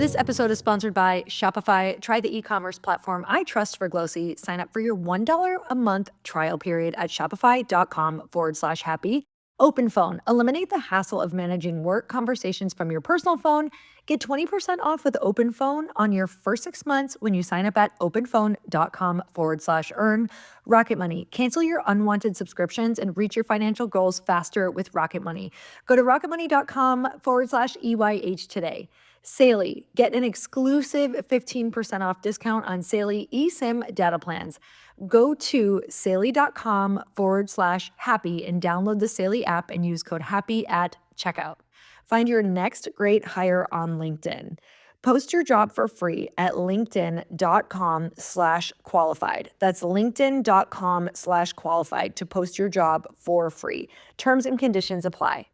This episode is sponsored by Shopify. Try the e-commerce platform I trust for Glossy. Sign up for your $1 a month trial period at shopify.com/happy. Open phone. Eliminate the hassle of managing work conversations from your personal phone. Get 20% off with Open Phone on your first 6 months when you sign up at openphone.com/earn. Rocket Money. Cancel your unwanted subscriptions and reach your financial goals faster with Rocket Money. Go to rocketmoney.com/EYH today. Saley. Get an exclusive 15% off discount on Saley eSIM data plans. Go to saley.com/happy and download the Saley app and use code HAPPY at checkout. Find your next great hire on LinkedIn. Post your job for free at linkedin.com/qualified. That's linkedin.com/qualified to post your job for free. Terms and conditions apply.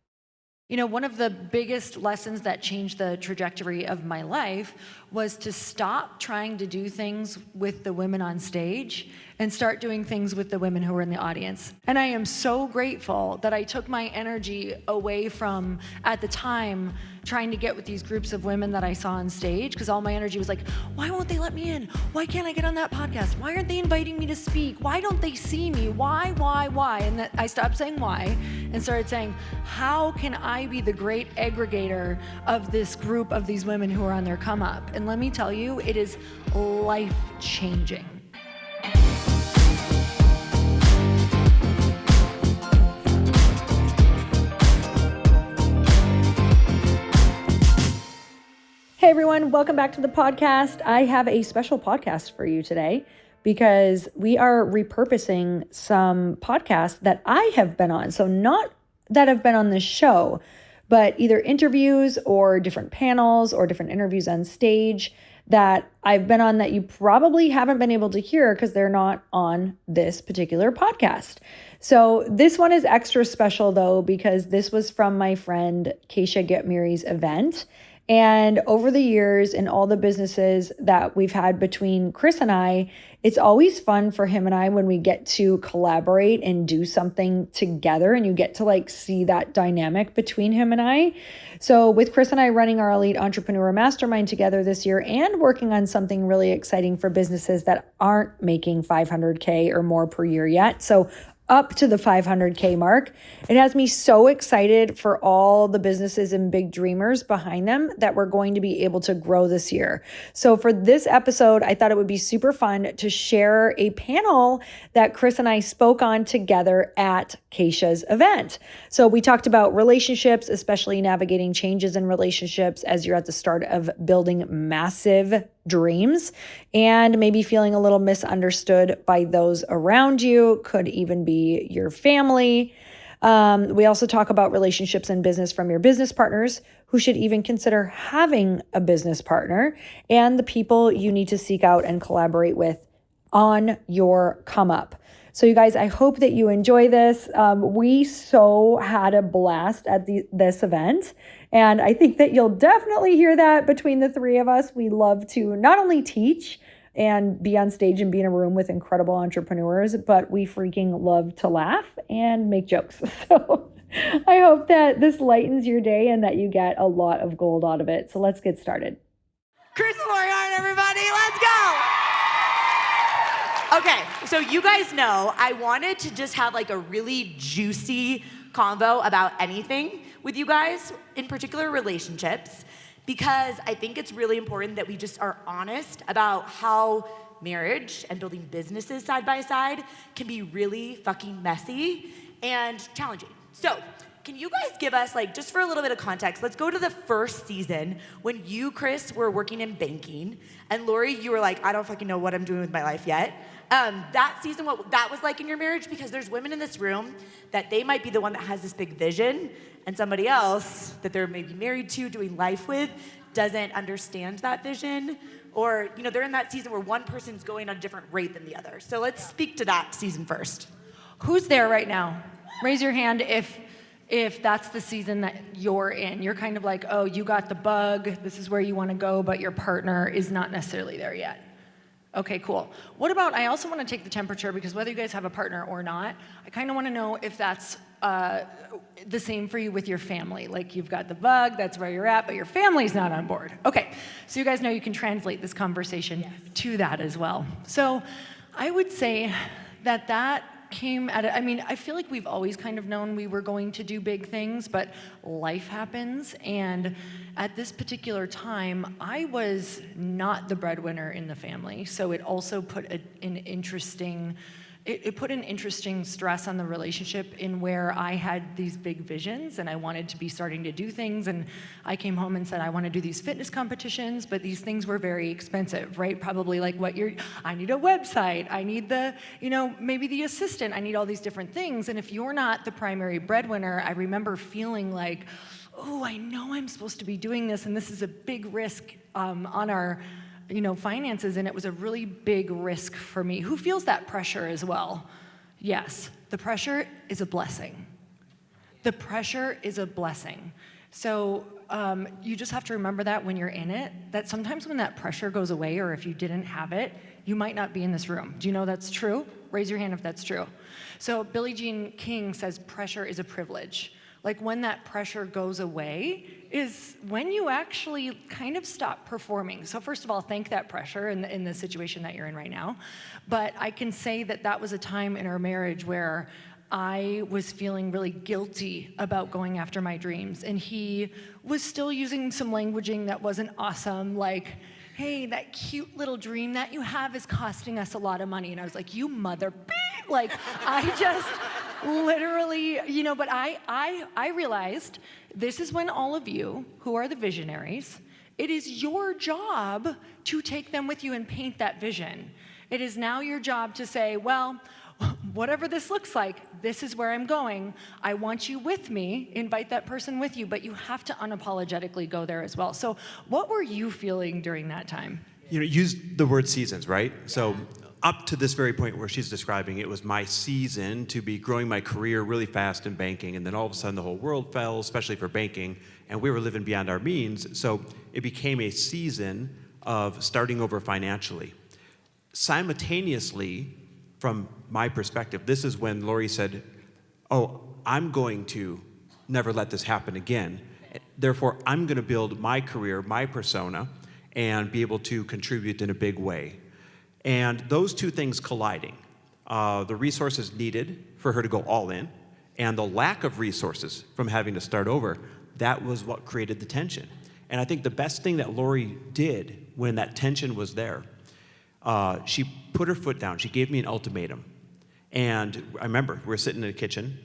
You know, one of the biggest lessons that changed the trajectory of my life was to stop trying to do things with the women on stage and start doing things with the women who were in the audience. And I am so grateful that I took my energy away from, at the time, trying to get with these groups of women that I saw on stage, because all my energy was like, why won't they let me in? Why can't I get on that podcast? Why aren't they inviting me to speak? Why don't they see me? Why? And I stopped saying why and started saying, how can I be the great aggregator of this group of these women who are on their come up? And let me tell you, it is life-changing. Hey everyone, welcome back to the podcast. I have a special podcast for you today because we are repurposing some podcasts that I have been on. So not that I've been on this show, but either interviews or different panels or different interviews on stage that I've been on that you probably haven't been able to hear because they're not on this particular podcast. So this one is extra special though, because this was from my friend Kacia Ghetmiri's event. And over the years and all the businesses that we've had between Chris and I, it's always fun for him and I when we get to collaborate and do something together, and you get to like see that dynamic between him and I. So with Chris and I running our Elite Entrepreneur Mastermind together this year and working on something really exciting for businesses that aren't making $500K or more per year yet. So up to the $500K mark. It has me so excited for all the businesses and big dreamers behind them that we're going to be able to grow this year. So for this episode, I thought it would be super fun to share a panel that Chris and I spoke on together at Kacia's event. So we talked about relationships, especially navigating changes in relationships as you're at the start of building massive dreams and maybe feeling a little misunderstood by those around you, could even be your family. We also talk about relationships in business from your business partners who should even consider having a business partner, and the people you need to seek out and collaborate with on your come up. So you guys, I hope that you enjoy this. We so had a blast at this event. And I think that you'll definitely hear that between the three of us. We love to not only teach and be on stage and be in a room with incredible entrepreneurs, but we freaking love to laugh and make jokes. So I hope that this lightens your day and that you get a lot of gold out of it. So let's get started. Chris Moriarty, everybody, let's go. Okay, so you guys know I wanted to just have like a really juicy convo about anything with you guys, in particular relationships, because I think it's really important that we just are honest about how marriage and building businesses side by side can be really fucking messy and challenging. So can you guys give us, like, just for a little bit of context, let's go to the first season when you, Chris, were working in banking, and Lori, you were like, I don't fucking know what I'm doing with my life yet. That season, what that was like in your marriage, because there's women in this room that they might be the one that has this big vision, and somebody else that they're maybe married to, doing life with, doesn't understand that vision, or they're in that season where one person's going on a different rate than the other. So let's speak to that season first. Who's there right now? Raise your hand if that's the season that you're in. You're kind of like, oh, you got the bug, this is where you want to go, but your partner is not necessarily there yet. Okay, cool. What about, I also want to take the temperature, because whether you guys have a partner or not, I kind of want to know if that's the same for you with your family. Like you've got the bug, that's where you're at, but your family's not on board. Okay, so you guys know you can translate this conversation to that as well. So I would say that came at I feel like we've always kind of known we were going to do big things, but life happens. And at this particular time, I was not the breadwinner in the family. So it also put an interesting stress on the relationship in where I had these big visions and I wanted to be starting to do things. And I came home and said, I want to do these fitness competitions, but these things were very expensive, right? Probably like I need a website, I need maybe the assistant, I need all these different things. And if you're not the primary breadwinner, I remember feeling like, oh, I know I'm supposed to be doing this and this is a big risk on our finances, and it was a really big risk for me. Who feels that pressure as well? Yes, the pressure is a blessing. The pressure is a blessing. So you just have to remember that when you're in it, that sometimes when that pressure goes away, or if you didn't have it, you might not be in this room. Do you know that's true? Raise your hand if that's true. So Billie Jean King says pressure is a privilege. Like when that pressure goes away is when you actually kind of stop performing. So first of all, thank that pressure in the situation that you're in right now. But I can say that was a time in our marriage where I was feeling really guilty about going after my dreams. And he was still using some languaging that wasn't awesome, like, hey, that cute little dream that you have is costing us a lot of money. And I was like, you mother beep. Like, I just literally, but I realized this is when all of you who are the visionaries, it is your job to take them with you and paint that vision. It is now your job to say, well, whatever this looks like, this is where I'm going. I want you with me, invite that person with you, but you have to unapologetically go there as well. So what were you feeling during that time? Use the word seasons, right? So up to this very point where she's describing, it was my season to be growing my career really fast in banking, and then all of a sudden the whole world fell, especially for banking, and we were living beyond our means, so it became a season of starting over financially. Simultaneously, from my perspective, this is when Lori said, oh, I'm going to never let this happen again. Therefore, I'm going to build my career, my persona, and be able to contribute in a big way. And those two things colliding, the resources needed for her to go all in, and the lack of resources from having to start over, that was what created the tension. And I think the best thing that Lori did when that tension was there, she put her foot down. She gave me an ultimatum. And I remember we were sitting in the kitchen,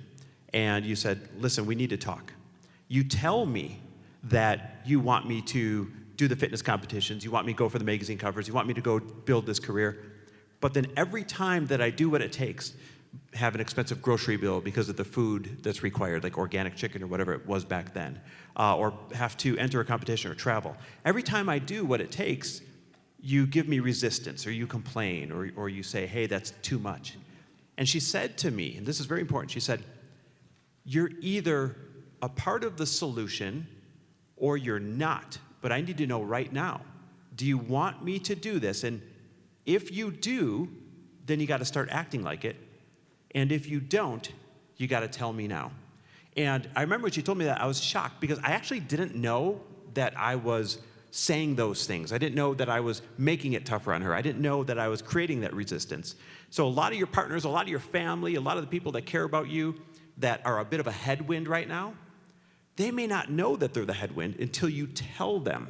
and you said, listen, we need to talk. You tell me that you want me to do the fitness competitions, you want me to go for the magazine covers, you want me to go build this career, but then every time that I do what it takes, have an expensive grocery bill because of the food that's required, like organic chicken or whatever it was back then, or have to enter a competition or travel. Every time I do what it takes, you give me resistance, or you complain, or you say, hey, that's too much. And she said to me, and this is very important, she said, you're either a part of the solution or you're not, but I need to know right now, do you want me to do this? And if you do, then you got to start acting like it. And if you don't, you got to tell me now. And I remember when she told me that, I was shocked because I actually didn't know that I was saying those things. I didn't know that I was making it tougher on her. I didn't know that I was creating that resistance. So a lot of your partners, a lot of your family, a lot of the people that care about you that are a bit of a headwind right now, they may not know that they're the headwind until you tell them.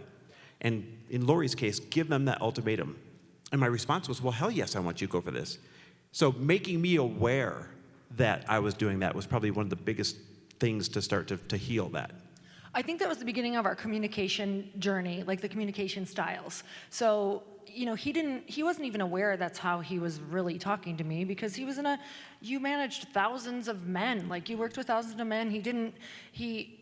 And in Lori's case, give them that ultimatum. And my response was, well, hell yes, I want you to go for this. So making me aware that I was doing that was probably one of the biggest things to start to heal that. I think that was the beginning of our communication journey, like the communication styles. So, he wasn't even aware that's how he was really talking to me, because he was you managed thousands of men, like you worked with thousands of men.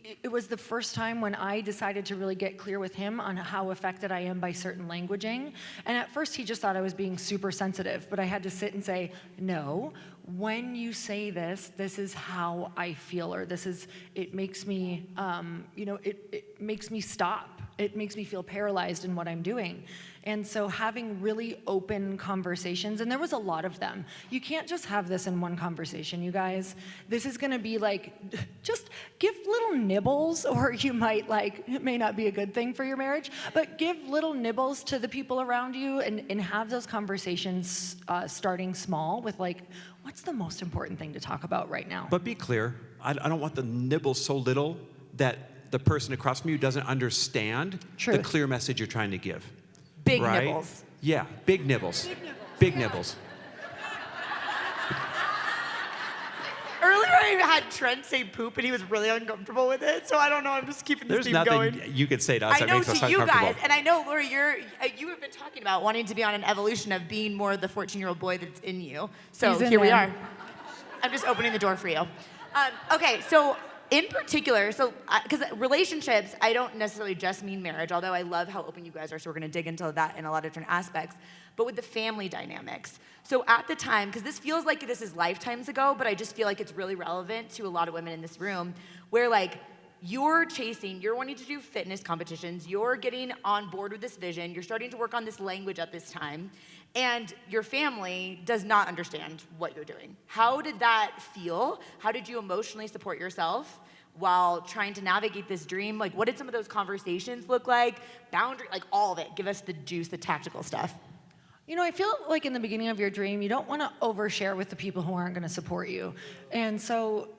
it was the first time when I decided to really get clear with him on how affected I am by certain languaging. And at first he just thought I was being super sensitive, but I had to sit and say, no, when you say this, this is how I feel, or it makes me, it makes me stop. It makes me feel paralyzed in what I'm doing. And so having really open conversations, and there was a lot of them. You can't just have this in one conversation, you guys. This is gonna be like, just give little nibbles, or you might it may not be a good thing for your marriage, but give little nibbles to the people around you and have those conversations starting small with what's the most important thing to talk about right now? But be clear, I don't want the nibbles so little that the person across from you doesn't understand the clear message you're trying to give. Big right? nibbles. Yeah, big nibbles. Big nibbles. Earlier I had Trent say poop and he was really uncomfortable with it, so I don't know, I'm just keeping this theme going. There's nothing you could say to us that I know makes us to you uncomfortable. guys, and I know, Lori, you have been talking about wanting to be on an evolution of being more the 14-year-old boy that's in you. So here we are. I'm just opening the door for you. Okay, so in particular, because relationships, I don't necessarily just mean marriage, although I love how open you guys are, so we're going to dig into that in a lot of different aspects, but with the family dynamics. So at the time, because this feels like this is lifetimes ago, but I just feel like it's really relevant to a lot of women in this room, where you're wanting to do fitness competitions, you're getting on board with this vision, you're starting to work on this language at this time, and your family does not understand what you're doing. How did that feel? How did you emotionally support yourself while trying to navigate this dream? What did some of those conversations look like? Boundary, all of it. Give us the juice, the tactical stuff. I feel like in the beginning of your dream, you don't want to overshare with the people who aren't going to support you. And so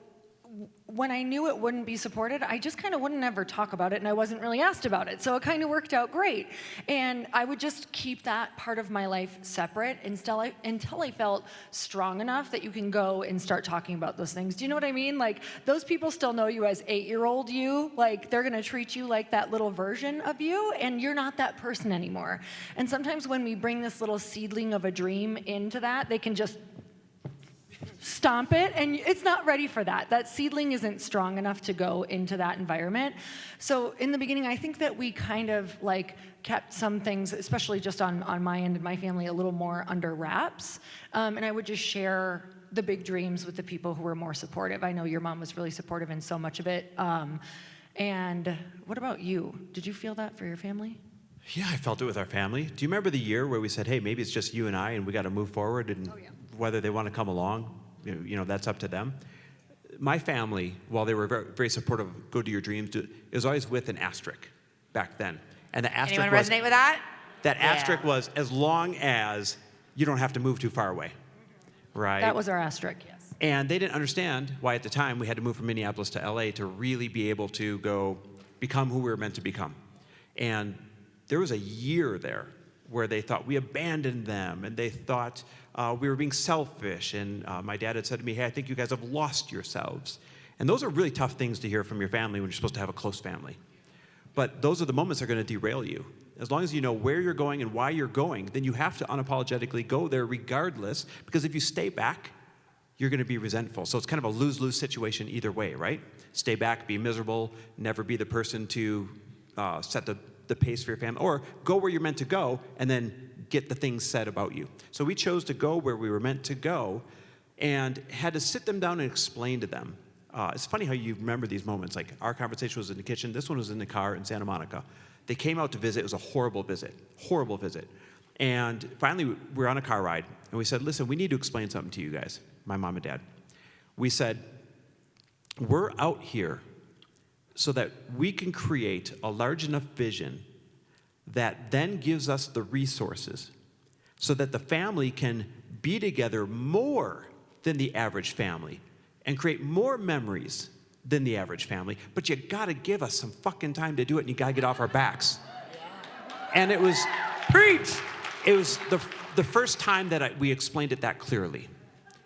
when I knew it wouldn't be supported, I just kind of wouldn't ever talk about it, and I wasn't really asked about it. So it kind of worked out great. And I would just keep that part of my life separate until I felt strong enough that you can go and start talking about those things. Do you know what I mean? Those people still know you as 8-year-old you. They're going to treat you like that little version of you, and you're not that person anymore. And sometimes when we bring this little seedling of a dream into that, they can just stomp it, and it's not ready for that. That seedling isn't strong enough to go into that environment. So in the beginning, I think that we kind of kept some things, especially just on my end and my family, a little more under wraps. And I would just share the big dreams with the people who were more supportive. I know your mom was really supportive in so much of it. And what about you? Did you feel that for your family? Yeah, I felt it with our family. Do you remember the year where we said, hey, maybe it's just you and I, and we got to move forward, and whether they want to come along, that's up to them. My family, while they were very, very supportive of go do your dreams, it was always with an asterisk back then. And the asterisk Anyone resonate with that? That asterisk was as long as you don't have to move too far away, right? That was our asterisk, yes. And they didn't understand why at the time we had to move from Minneapolis to LA to really be able to go become who we were meant to become. And there was a year there where they thought we abandoned them, and they thought we were being selfish. And my dad had said to me, hey, I think you guys have lost yourselves. And those are really tough things to hear from your family when you're supposed to have a close family. But those are the moments that are going to derail you. As long as you know where you're going and why you're going, then you have to unapologetically go there regardless, because if you stay back, you're going to be resentful. So it's kind of a lose-lose situation either way, right? Stay back, be miserable, never be the person to set the pace for your family, or go where you're meant to go and then get the things said about you. So we chose to go where we were meant to go and had to sit them down and explain to them. It's funny how you remember these moments. Our conversation was in the kitchen. This one was in the car in Santa Monica. They came out to visit. It was a horrible visit. And finally, we were on a car ride, and we said, listen, we need to explain something to you guys, my mom and dad. We said, we're out here so that we can create a large enough vision that then gives us the resources so that the family can be together more than the average family and create more memories than the average family. But you gotta give us some fucking time to do it, and you gotta get off our backs. And it was, preach! It was the first time that we explained it that clearly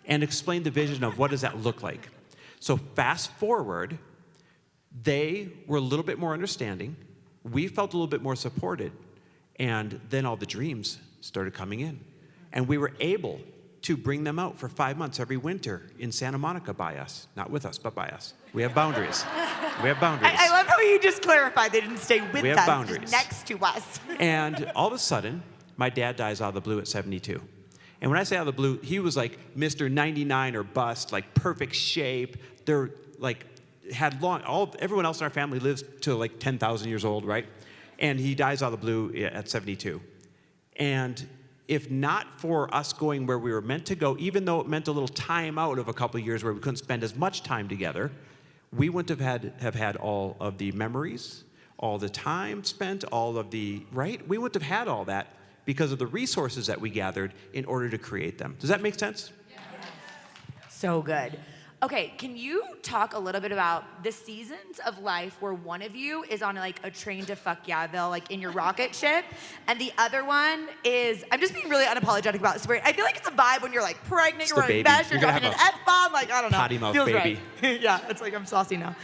and explained the vision of what does that look like. So fast forward, they were a little bit more understanding. We felt a little bit more supported. And then all the dreams started coming in. And we were able to bring them out for 5 months every winter in Santa Monica by us. Not with us, but by us. We have boundaries. We have boundaries. I love how you just clarified they didn't stay with We have us, boundaries. just next to us. And all of a sudden, my dad dies out of the blue at 72. And when I say out of the blue, he was like Mr. 99 or bust, like perfect shape. They're like, everyone else in our family lives to like 10,000 years old, right? And he dies out of the blue at 72. And if not for us going where we were meant to go, even though it meant a little time out of a couple of years where we couldn't spend as much time together, we wouldn't have had all of the memories, all the time spent, all of the, right? We wouldn't have had all that because of the resources that we gathered in order to create them. Does that make sense? So good. Okay, can you talk a little bit about the seasons of life where one of you is on like a train to fuck yeahville, like in your rocket ship, and the other one is, I'm just being really unapologetic about this. I feel like it's a vibe when you're like pregnant, It's you're running fast, you're dropping an F-bomb, like I don't know. Potty mouth Feels baby. Right. Yeah, it's like I'm saucy now.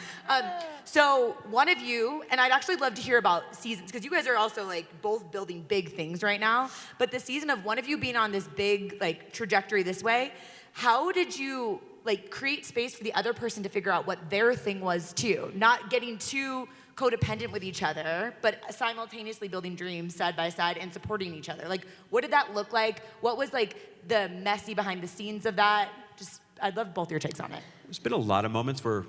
So one of you, and I'd actually love to hear about seasons, because you guys are also like both building big things right now, but the season of one of you being on this big like trajectory this way, how did you like create space for the other person to figure out what their thing was too? Not getting too codependent with each other, but simultaneously building dreams side by side and supporting each other. Like, what did that look like? What was like the messy behind the scenes of that? Just, I'd love both your takes on it. There's been a lot of moments where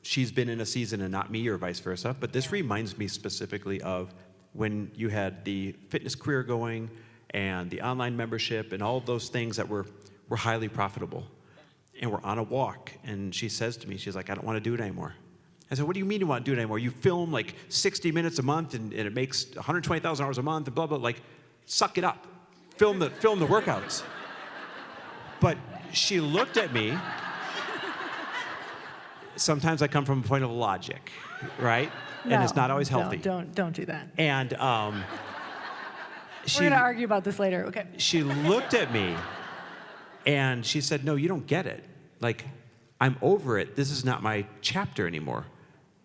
she's been in a season and not me, or vice versa, but this reminds me specifically of when you had the fitness career going and the online membership and all of those things that were highly profitable. And we're on a walk, and she says to me, she's like, I don't want to do it anymore. I said, what do you mean you want to do it anymore? You film like 60 minutes a month, and it makes $120,000 a month, and blah, blah, like, suck it up. Film the workouts. But she looked at me. Sometimes I come from a point of logic, right? No, and it's not always healthy. Don't do that. And We're going to argue about this later. Okay. She looked at me, and she said, no, you don't get it. Like, I'm over it. This is not my chapter anymore.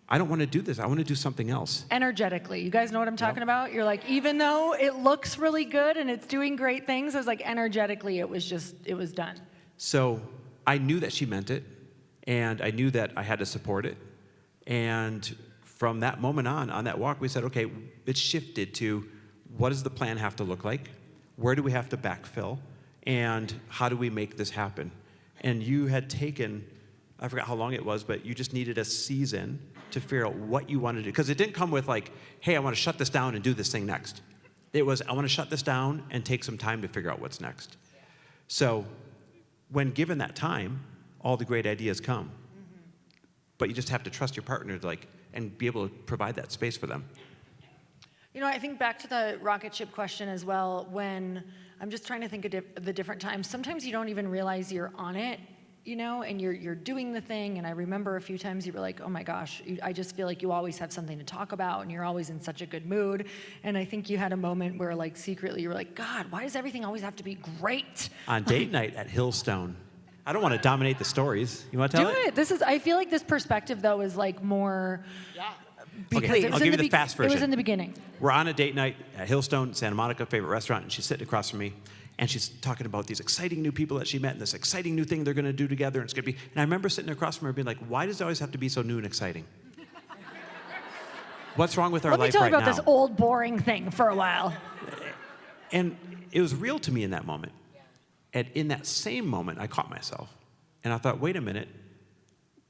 I don't want to do this. I want to do something else. Energetically. You guys know what I'm talking about? You're like, even though it looks really good and it's doing great things, I was like, energetically, it was done. So I knew that she meant it, and I knew that I had to support it. And from that moment on that walk, we said, okay, it shifted to what does the plan have to look like? Where do we have to backfill? And how do we make this happen? And you had taken, I forgot how long it was, but you just needed a season to figure out what you wanted to do. Because it didn't come with like, hey, I want to shut this down and do this thing next. It was, I want to shut this down and take some time to figure out what's next. So when given that time, all the great ideas come. Mm-hmm. But you just have to trust your partner to and be able to provide that space for them. You know, I think back to the rocket ship question as well, when I'm just trying to think of the different times. Sometimes you don't even realize you're on it, and you're doing the thing. And I remember a few times you were like, oh my gosh, I just feel like you always have something to talk about and you're always in such a good mood. And I think you had a moment where secretly you were like, God, why does everything always have to be great? On date night at Hillstone. I don't want to dominate the stories. You want to tell it? Do it. I feel like this perspective though is more... Yeah. Okay, I'll give you the fast version. It was in the beginning. We're on a date night at Hillstone, Santa Monica, favorite restaurant, and she's sitting across from me, and she's talking about these exciting new people that she met and this exciting new thing they're going to do together, and it's going to be, and I remember sitting across from her being like, why does it always have to be so new and exciting? What's wrong with our life right now? Let me tell you about this old, boring thing for a while. And it was real to me in that moment. And in that same moment, I caught myself, and I thought, wait a minute,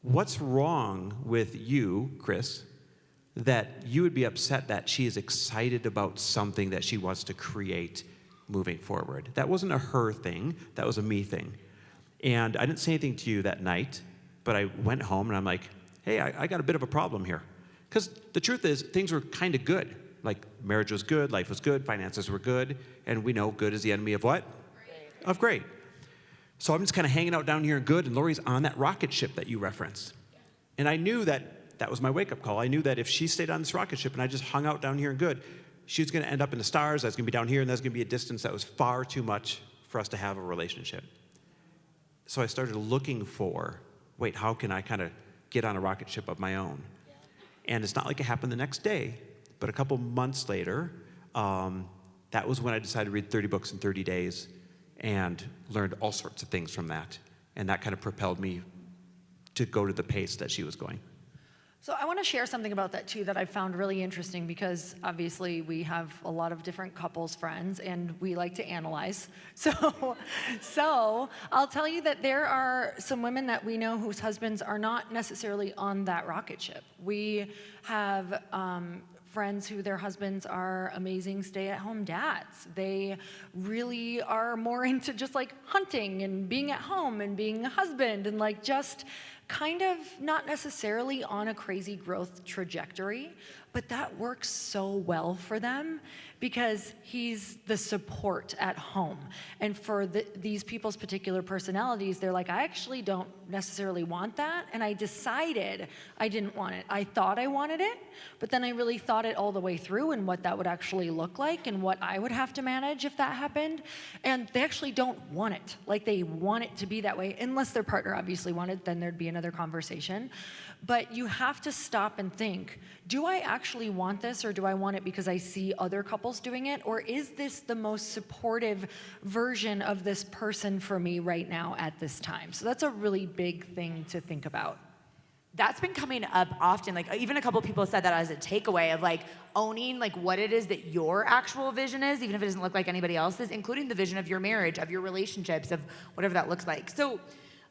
what's wrong with you, Chris, that you would be upset that she is excited about something that she wants to create moving forward? That wasn't a her thing, that was a me thing. And I didn't say anything to you that night, but I went home and I'm like, hey, I got a bit of a problem here. Because the truth is, things were kind of good. Like, marriage was good, life was good, finances were good, and we know good is the enemy of what? Great. Of great. So I'm just kind of hanging out down here in good, and Lori's on that rocket ship that you referenced. And I knew that was my wake-up call. I knew that if she stayed on this rocket ship and I just hung out down here in good, she was going to end up in the stars, I was going to be down here, and that's going to be a distance that was far too much for us to have a relationship. So I started looking for, wait, how can I kind of get on a rocket ship of my own? And it's not like it happened the next day, but a couple months later, that was when I decided to read 30 books in 30 days and learned all sorts of things from that. And that kind of propelled me to go to the pace that she was going. So I want to share something about that too that I found really interesting, because obviously we have a lot of different couples friends and we like to analyze. So I'll tell you that there are some women that we know whose husbands are not necessarily on that rocket ship. We have friends who their husbands are amazing stay-at-home dads. They really are more into just like hunting and being at home and being a husband and like just kind of not necessarily on a crazy growth trajectory, but that works so well for them because he's the support at home. And for these people's particular personalities, they're like, I actually don't necessarily want that, and I decided I didn't want it. I thought I wanted it, but then I really thought it all the way through and what that would actually look like and what I would have to manage if that happened, and they actually don't want it. Like, they want it to be that way, unless their partner obviously wanted, then there'd be another conversation. But you have to stop and think, do I actually want this, or do I want it because I see other couples doing it? Or is this the most supportive version of this person for me right now at this time? So that's a really big thing to think about. That's been coming up often. Like, even a couple people said that as a takeaway of like owning like what it is that your actual vision is, even if it doesn't look like anybody else's, including the vision of your marriage, of your relationships, of whatever that looks like. So,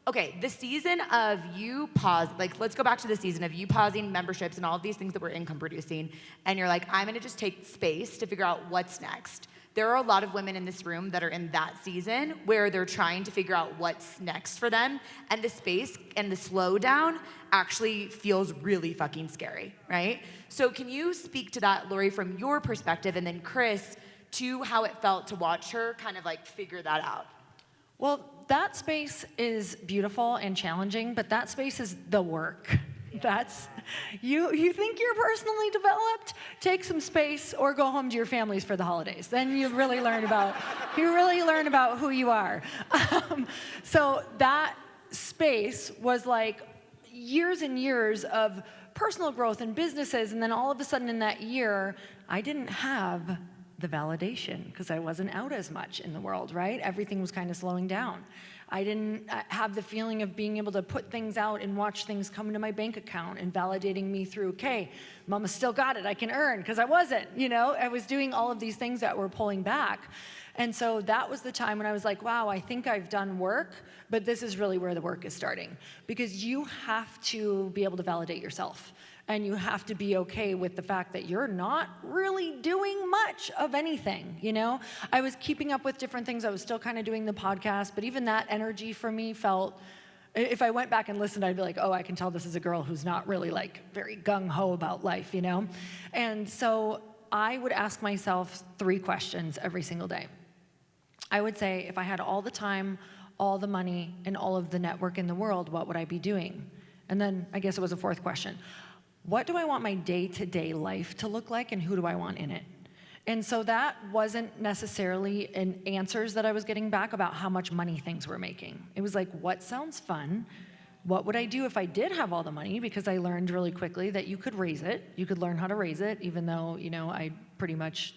okay, the season of you pause, like, let's go back to the season of you pausing memberships and all of these things that were income producing, and you're like, I'm gonna just take space to figure out what's next. There are a lot of women in this room that are in that season where they're trying to figure out what's next for them, and the space and the slowdown actually feels really fucking scary, right? So can you speak to that, Lori, from your perspective, and then Chris, to how it felt to watch her kind of like figure that out? Well, that space is beautiful and challenging, but that space is the work. That's, you think you're personally developed? Take some space or go home to your families for the holidays. Then you really learn about who you are. So that space was like years and years of personal growth and businesses, and then all of a sudden in that year, I didn't have the validation because I wasn't out as much in the world, right? Everything was kind of slowing down. I didn't have the feeling of being able to put things out and watch things come into my bank account and validating me through, okay, mama still got it, I can earn, because I wasn't, I was doing all of these things that were pulling back. And so that was the time when I was like, wow, I think I've done work, but this is really where the work is starting. Because you have to be able to validate yourself. And you have to be okay with the fact that you're not really doing much of anything, I was keeping up with different things. I was still kind of doing the podcast, but even that energy for me felt, if I went back and listened, I'd be like, oh, I can tell this is a girl who's not really like very gung-ho about life, And so I would ask myself 3 questions every single day. I would say, if I had all the time, all the money, and all of the network in the world, what would I be doing? And then I guess it was a 4th question. What do I want my day-to-day life to look like, and who do I want in it? And so that wasn't necessarily an answers that I was getting back about how much money things were making. It was like, what sounds fun? What would I do if I did have all the money? Because I learned really quickly that you could raise it. You could learn how to raise it, even though, I pretty much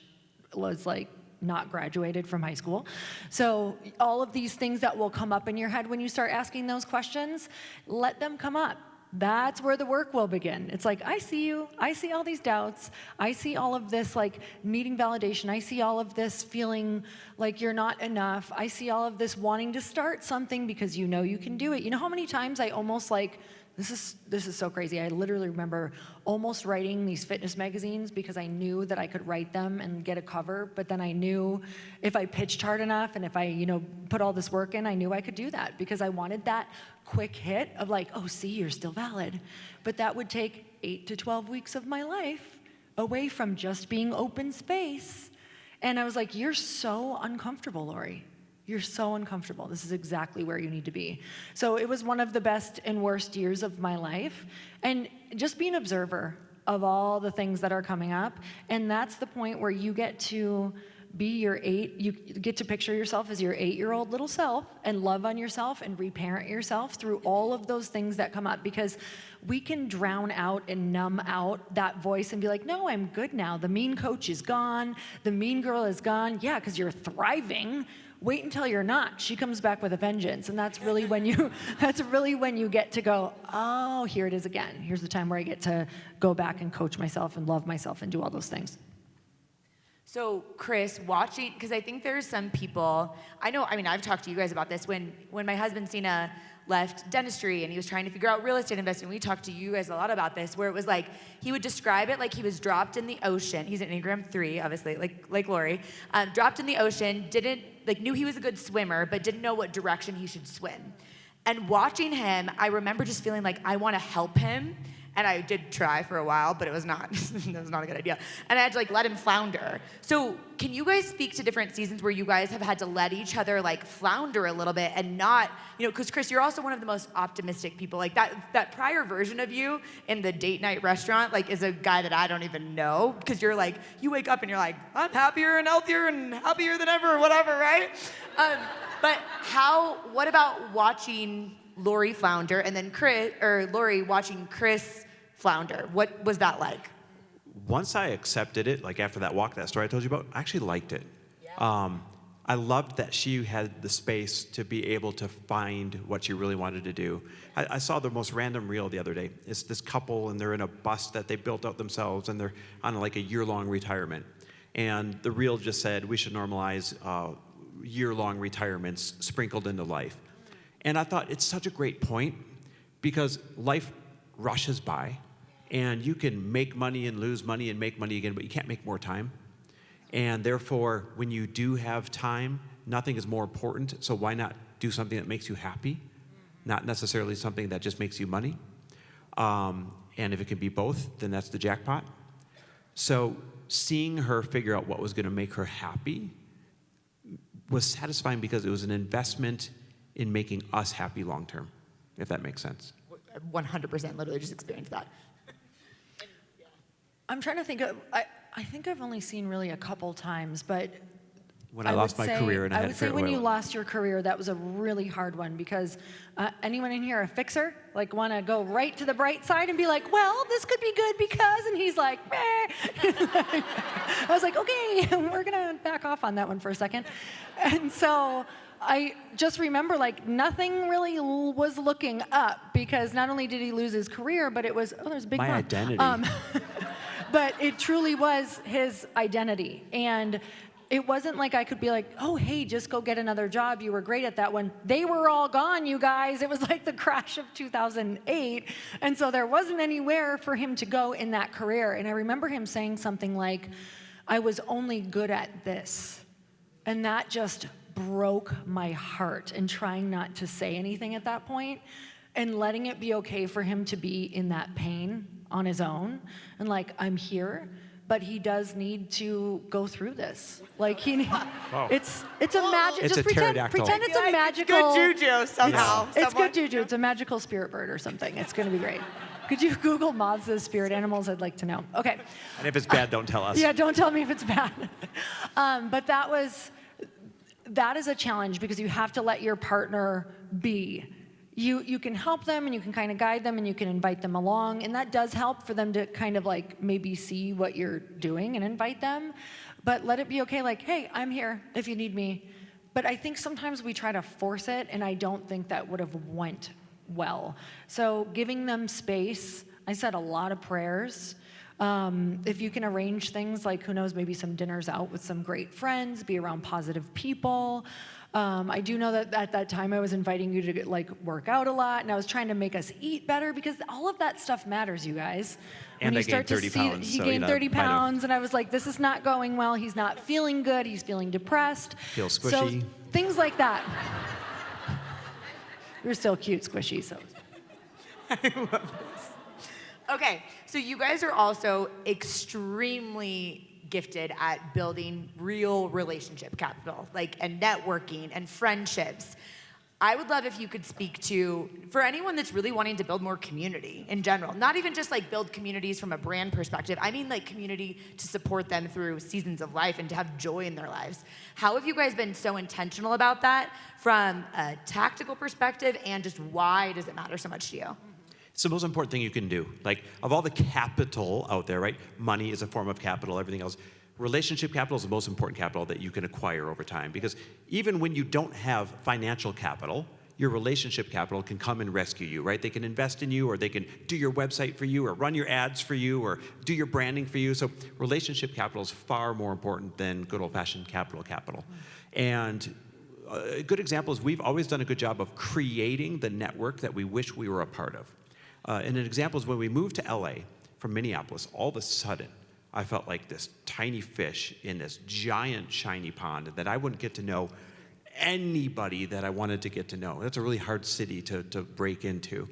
was like not graduated from high school. So all of these things that will come up in your head when you start asking those questions, let them come up. That's where the work will begin. It's like, I see you. I see all these doubts. I see all of this like needing validation. I see all of this feeling like you're not enough. I see all of this wanting to start something because you know you can do it. You know how many times I almost like, this is so crazy. I literally remember almost writing these fitness magazines because I knew that I could write them and get a cover, but then I knew if I pitched hard enough and if I, put all this work in, I knew I could do that because I wanted that quick hit of like, oh, see, you're still valid. But that would take 8 to 12 weeks of my life away from just being open space. And I was like, you're so uncomfortable, Lori. You're so uncomfortable. This is exactly where you need to be. So it was one of the best and worst years of my life. And just be an observer of all the things that are coming up. And that's the point where you get to be you get to picture yourself as your 8-year-old little self and love on yourself and reparent yourself through all of those things that come up, because we can drown out and numb out that voice and be like, no, I'm good now. The mean coach is gone. The mean girl is gone. Yeah, because you're thriving. Wait until you're not. She comes back with a vengeance, and that's really when you get to go, oh, here it is again. Here's the time where I get to go back and coach myself and love myself and do all those things. So, Chris, watching, because I think there's some people, I've talked to you guys about this. When my husband, Cena, left dentistry and he was trying to figure out real estate investing, we talked to you guys a lot about this, where it was like, he would describe it like he was dropped in the ocean. He's an Enneagram 3, obviously, like Lori. Dropped in the ocean, knew he was a good swimmer, but didn't know what direction he should swim. And watching him, I remember just feeling like I want to help him. And I did try for a while, but it was not a good idea. And I had to let him flounder. So can you guys speak to different seasons where you guys have had to let each other flounder a little bit and not, because Chris, you're also one of the most optimistic people. That prior version of you in the date night restaurant, is a guy that I don't even know, because you're you wake up and you're I'm happier and healthier and happier than ever or whatever, right? But what about watching Lori flounder and then Lori watching Chris flounder? What was that like? Once I accepted it, after that walk, that story I told you about, I actually liked it. Yeah. I loved that she had the space to be able to find what she really wanted to do. I saw the most random reel the other day. It's this couple, and they're in a bus that they built out themselves, and they're on a year-long retirement. And the reel just said, we should normalize year-long retirements sprinkled into life. And I thought it's such a great point, because life rushes by, and you can make money and lose money and make money again, but you can't make more time. And therefore, when you do have time, nothing is more important. So why not do something that makes you happy, not necessarily something that just makes you money? And if it can be both, then that's the jackpot. So seeing her figure out what was going to make her happy was satisfying, because it was an investment in making us happy long term, if that makes sense. 100%, literally just experienced that. I'm trying to think of, I think I've only seen really a couple times, but when I lost my career and I had to figure out when you lost your career, that was a really hard one, because anyone in here a fixer? Want to go right to the bright side and be well, this could be good because, and he's meh. I was okay, we're going to back off on that one for a second. And so I just remember nothing really was looking up, because not only did he lose his career, but it was, there's a big my one. identity. But it truly was his identity. And it wasn't I could be oh, hey, just go get another job. You were great at that one. They were all gone, you guys. It was the crash of 2008. And so there wasn't anywhere for him to go in that career. And I remember him saying something I was only good at this. And that just broke my heart, and trying not to say anything at that point and letting it be okay for him to be in that pain on his own. And I'm here, but he does need to go through this. Wow. It's a magic. It's just a pretend it's a magical. Good juju somehow. It's good juju. It's a magical spirit bird or something. It's going to be great. Could you Google moths as spirit animals? I'd like to know. Okay. And if it's bad, don't tell us. Yeah, don't tell me if it's bad. But that is a challenge, because you have to let your partner be. You can help them, and you can kind of guide them, and you can invite them along, and that does help for them to kind of maybe see what you're doing and invite them. But let it be okay, hey, I'm here if you need me. But I think sometimes we try to force it, and I don't think that would have went well. So giving them space. I said a lot of prayers. If you can arrange things who knows, maybe some dinners out with some great friends, be around positive people. I do know that at that time I was inviting you to work out a lot, and I was trying to make us eat better, because all of that stuff matters, you guys. And when I gained 30 pounds. He gained 30 pounds, and I was this is not going well. He's not feeling good. He's feeling depressed. Feels squishy. So things like that. You're still cute, squishy, so. I love this. Okay, so you guys are also extremely gifted at building real relationship capital, and networking and friendships. I would love if you could speak to, for anyone that's really wanting to build more community in general, not even just build communities from a brand perspective, I mean community to support them through seasons of life and to have joy in their lives. How have you guys been so intentional about that from a tactical perspective, and just why does it matter so much to you? It's the most important thing you can do. Of all the capital out there, right? Money is a form of capital, everything else. relationship capital is the most important capital that you can acquire over time, because even when you don't have financial capital, your relationship capital can come and rescue you, right? They can invest in you, or they can do your website for you, or run your ads for you, or do your branding for you. So relationship capital is far more important than good old-fashioned capital. And a good example is we've always done a good job of creating the network that we wish we were a part of. And an example is when we moved to LA from Minneapolis, all of a sudden, I felt like this tiny fish in this giant shiny pond that I wouldn't get to know anybody that I wanted to get to know. That's a really hard city to break into.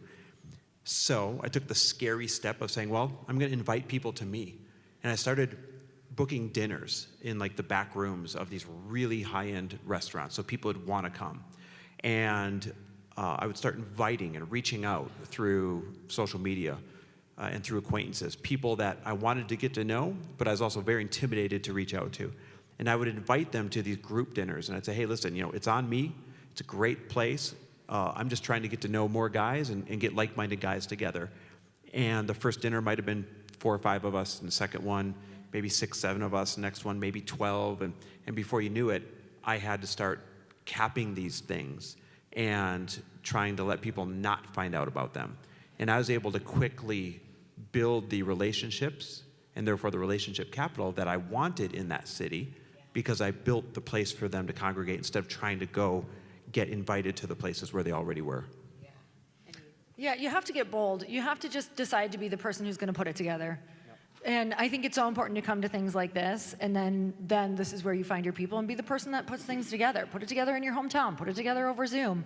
So I took the scary step of saying, well, I'm going to invite people to me. And I started booking dinners in like the back rooms of these really high-end restaurants so people would want to come. And I would start inviting and reaching out through social media and through acquaintances, people that I wanted to get to know, but I was also very intimidated to reach out to. And I would invite them to these group dinners, and I'd say, hey, listen, it's on me. It's a great place. I'm just trying to get to know more guys and get like-minded guys together. And the first dinner might have been 4 or 5 of us, and the second one, maybe 6, 7 of us, the next one, maybe 12. And before you knew it, I had to start capping these things and trying to let people not find out about them. And I was able to quickly build the relationships and therefore the relationship capital that I wanted in that city, because I built the place for them to congregate instead of trying to go get invited to the places where they already were. Yeah, you have to get bold. You have to just decide to be the person who's going to put it together. And I think it's so important to come to things like this, and then this is where you find your people and be the person that puts things together. Put it together in your hometown. Put it together over Zoom.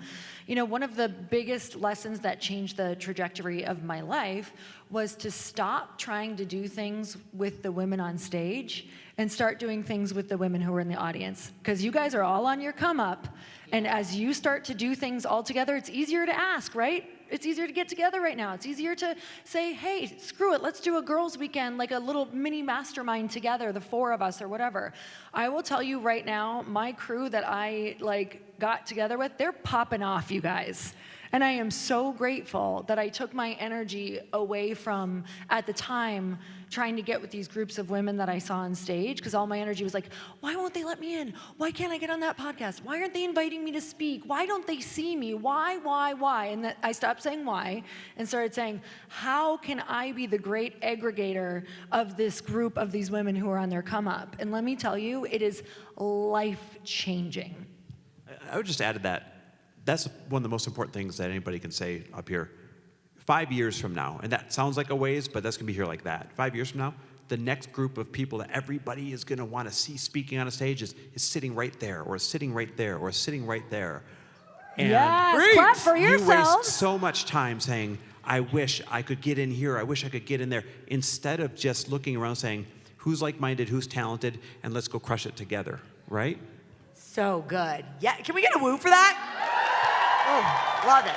One of the biggest lessons that changed the trajectory of my life was to stop trying to do things with the women on stage and start doing things with the women who are in the audience. Because you guys are all on your come up, and as you start to do things all together, it's easier to ask, right? It's easier to get together right now. It's easier to say, hey, screw it, let's do a girls' weekend, like a little mini mastermind together, the 4 of us or whatever. I will tell you right now, my crew that I got together with, they're popping off, you guys. And I am so grateful that I took my energy away from, at the time, trying to get with these groups of women that I saw on stage, because all my energy was like, why won't they let me in? Why can't I get on that podcast? Why aren't they inviting me to speak? Why don't they see me? Why? And I stopped saying why and started saying, how can I be the great aggregator of this group of these women who are on their come up? And let me tell you, it is life-changing. I would just add to that, that's one of the most important things that anybody can say up here. 5 years from now, and that sounds like a ways, but that's going to be here like that. 5 years from now, the next group of people that everybody is going to want to see speaking on a stage is sitting right there, or sitting right there, or sitting right there. And yes, clap for yourselves. You waste so much time saying, I wish I could get in here, I wish I could get in there, instead of just looking around saying, who's like-minded, who's talented, and let's go crush it together, right? So good. Yeah, can we get a woo for that? Oh, love it.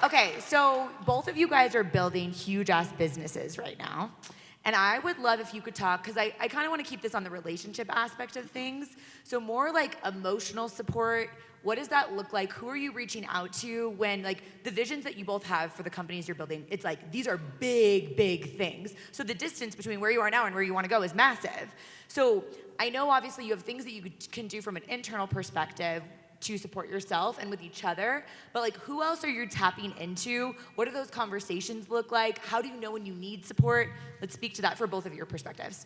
Okay, so both of you guys are building huge-ass businesses right now. And I would love if you could talk, because I kind of want to keep this on the relationship aspect of things. So more like emotional support. What does that look like? Who are you reaching out to when, the visions that you both have for the companies you're building, it's like, these are big, big things. So the distance between where you are now and where you want to go is massive. So I know, obviously, you have things that you can do from an internal perspective to support yourself and with each other, but who else are you tapping into? What do those conversations look like? How do you know when you need support? Let's speak to that for both of your perspectives.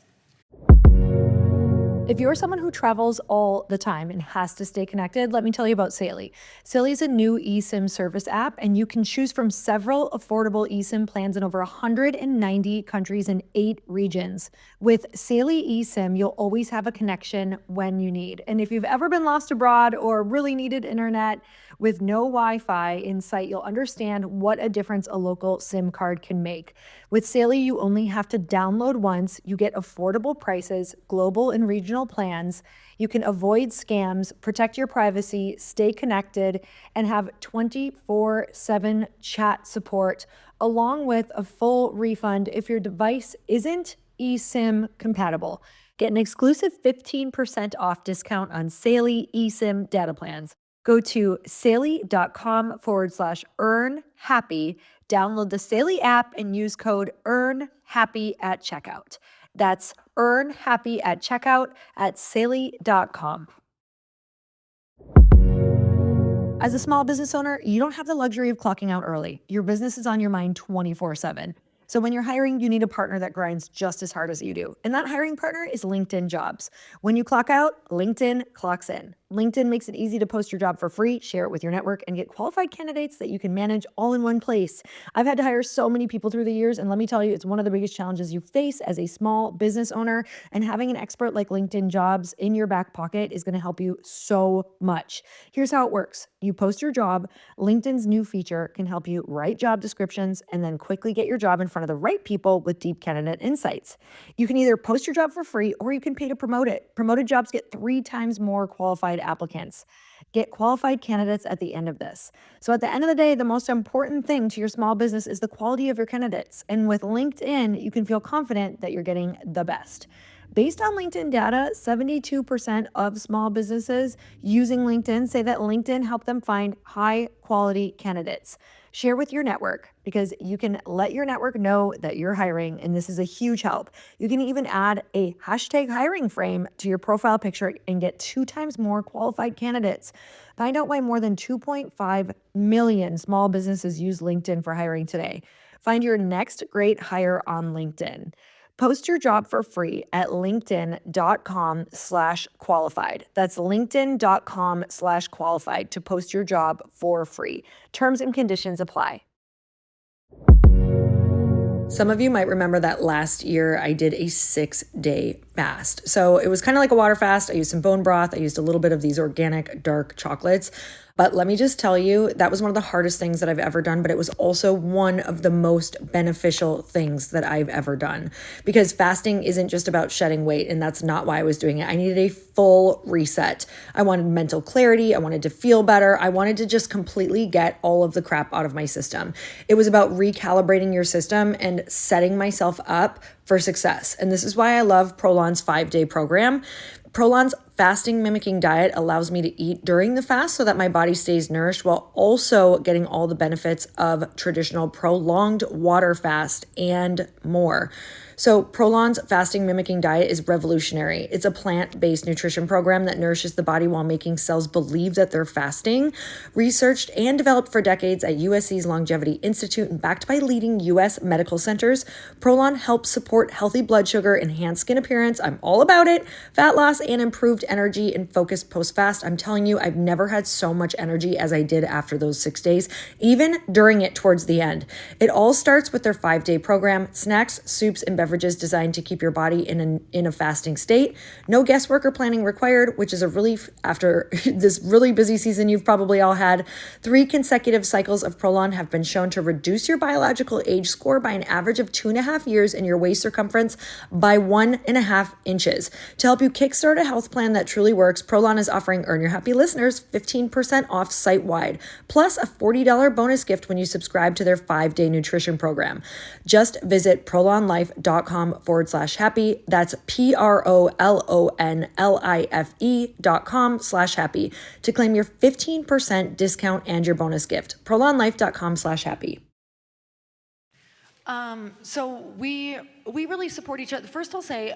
If you're someone who travels all the time and has to stay connected, let me tell you about Saily. Saily is a new eSIM service app, and you can choose from several affordable eSIM plans in over 190 countries and 8 regions. With Saily eSIM, you'll always have a connection when you need. And if you've ever been lost abroad or really needed internet with no Wi-Fi in sight, you'll understand what a difference a local SIM card can make. With Saily, you only have to download once. You get affordable prices, global and regional plans. You can avoid scams, protect your privacy, stay connected, and have 24/7 chat support, along with a full refund if your device isn't eSIM compatible. Get an exclusive 15% off discount on Saily eSIM data plans. Go to saily.com/earnhappy, download the Saily app, and use code EARNHAPPY at checkout. That's Earn happy at checkout at Saley.com. As a small business owner, you don't have the luxury of clocking out early. Your business is on your mind 24/7. So when you're hiring, you need a partner that grinds just as hard as you do. And that hiring partner is LinkedIn Jobs. When you clock out, LinkedIn clocks in. LinkedIn makes it easy to post your job for free, share it with your network, and get qualified candidates that you can manage all in one place. I've had to hire so many people through the years, and let me tell you, it's one of the biggest challenges you face as a small business owner. And having an expert like LinkedIn Jobs in your back pocket is going to help you so much. Here's how it works. You post your job. LinkedIn's new feature can help you write job descriptions and then quickly get your job in front of the right people with deep candidate insights. You can either post your job for free or you can pay to promote it. Promoted jobs get 3 times more qualified applicants. Get qualified candidates at the end of this. So at the end of the day, the most important thing to your small business is the quality of your candidates. And with LinkedIn, you can feel confident that you're getting the best. Based on LinkedIn data, 72% of small businesses using LinkedIn say that LinkedIn helped them find high quality candidates. Share with your network because you can let your network know that you're hiring, and this is a huge help. You can even add a hashtag hiring frame to your profile picture and get 2 times more qualified candidates. Find out why more than 2.5 million small businesses use LinkedIn for hiring today. Find your next great hire on LinkedIn. Post your job for free at linkedin.com/qualified. That's linkedin.com/qualified to post your job for free. Terms and conditions apply. Some of you might remember that last year I did a 6-day fast. So it was kind of like a water fast. I used some bone broth. I used a little bit of these organic dark chocolates. But let me just tell you, that was one of the hardest things that I've ever done, but it was also one of the most beneficial things that I've ever done. Because fasting isn't just about shedding weight, and that's not why I was doing it. I needed a full reset. I wanted mental clarity. I wanted to feel better. I wanted to just completely get all of the crap out of my system. It was about recalibrating your system and setting myself up for success. And this is why I love Prolon's 5-day program. Prolon's fasting mimicking diet allows me to eat during the fast so that my body stays nourished while also getting all the benefits of traditional prolonged water fast and more. So Prolon's fasting mimicking diet is revolutionary. It's a plant-based nutrition program that nourishes the body while making cells believe that they're fasting. Researched and developed for decades at USC's Longevity Institute and backed by leading US medical centers, Prolon helps support healthy blood sugar, enhanced skin appearance. I'm all about it. Fat loss and improved energy and focus post-fast. I'm telling you, I've never had so much energy as I did after those 6 days, even during it towards the end. It all starts with their 5-day program, snacks, soups, and beverages designed to keep your body in a fasting state. No guesswork or planning required, which is a relief after this really busy season you've probably all had. 3 consecutive cycles of Prolon have been shown to reduce your biological age score by an average of 2.5 years and your waist circumference by 1.5 inches. To help you kickstart a health plan that truly works, Prolon is offering Earn Your Happy listeners 15% off site-wide, plus a $40 bonus gift when you subscribe to their 5-day nutrition program. Just visit prolonlife.com/happy. That's prolonlife.com/happy to claim your 15% discount and your bonus gift. prolonlife.com/happy. So we really support each other. First, I'll say,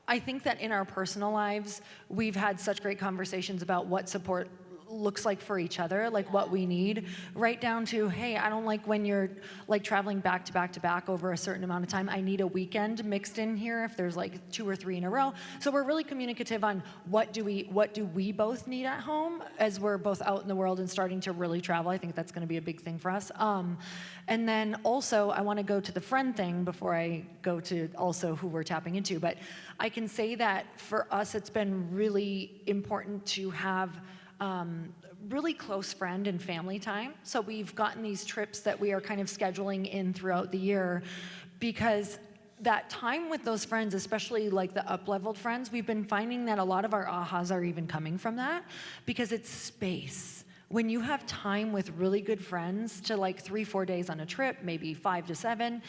I think that in our personal lives, we've had such great conversations about what support looks like for each other, like what we need, right down to, hey, I don't like when you're like traveling back to back to back over a certain amount of time. I need a weekend mixed in here if there's like 2 or 3 in a row. So we're really communicative on what do we both need at home as we're both out in the world and starting to really travel. I think that's going to be a big thing for us. And then also I want to go to the friend thing before I go to also who we're tapping into. But I can say that for us, it's been really important to have really close friend and family time. So we've gotten these trips that we are kind of scheduling in throughout the year because that time with those friends, especially like the up-leveled friends, we've been finding that a lot of our ahas are even coming from that because it's space. When you have time with really good friends to like 3-4 days on a trip, maybe 5 to 7,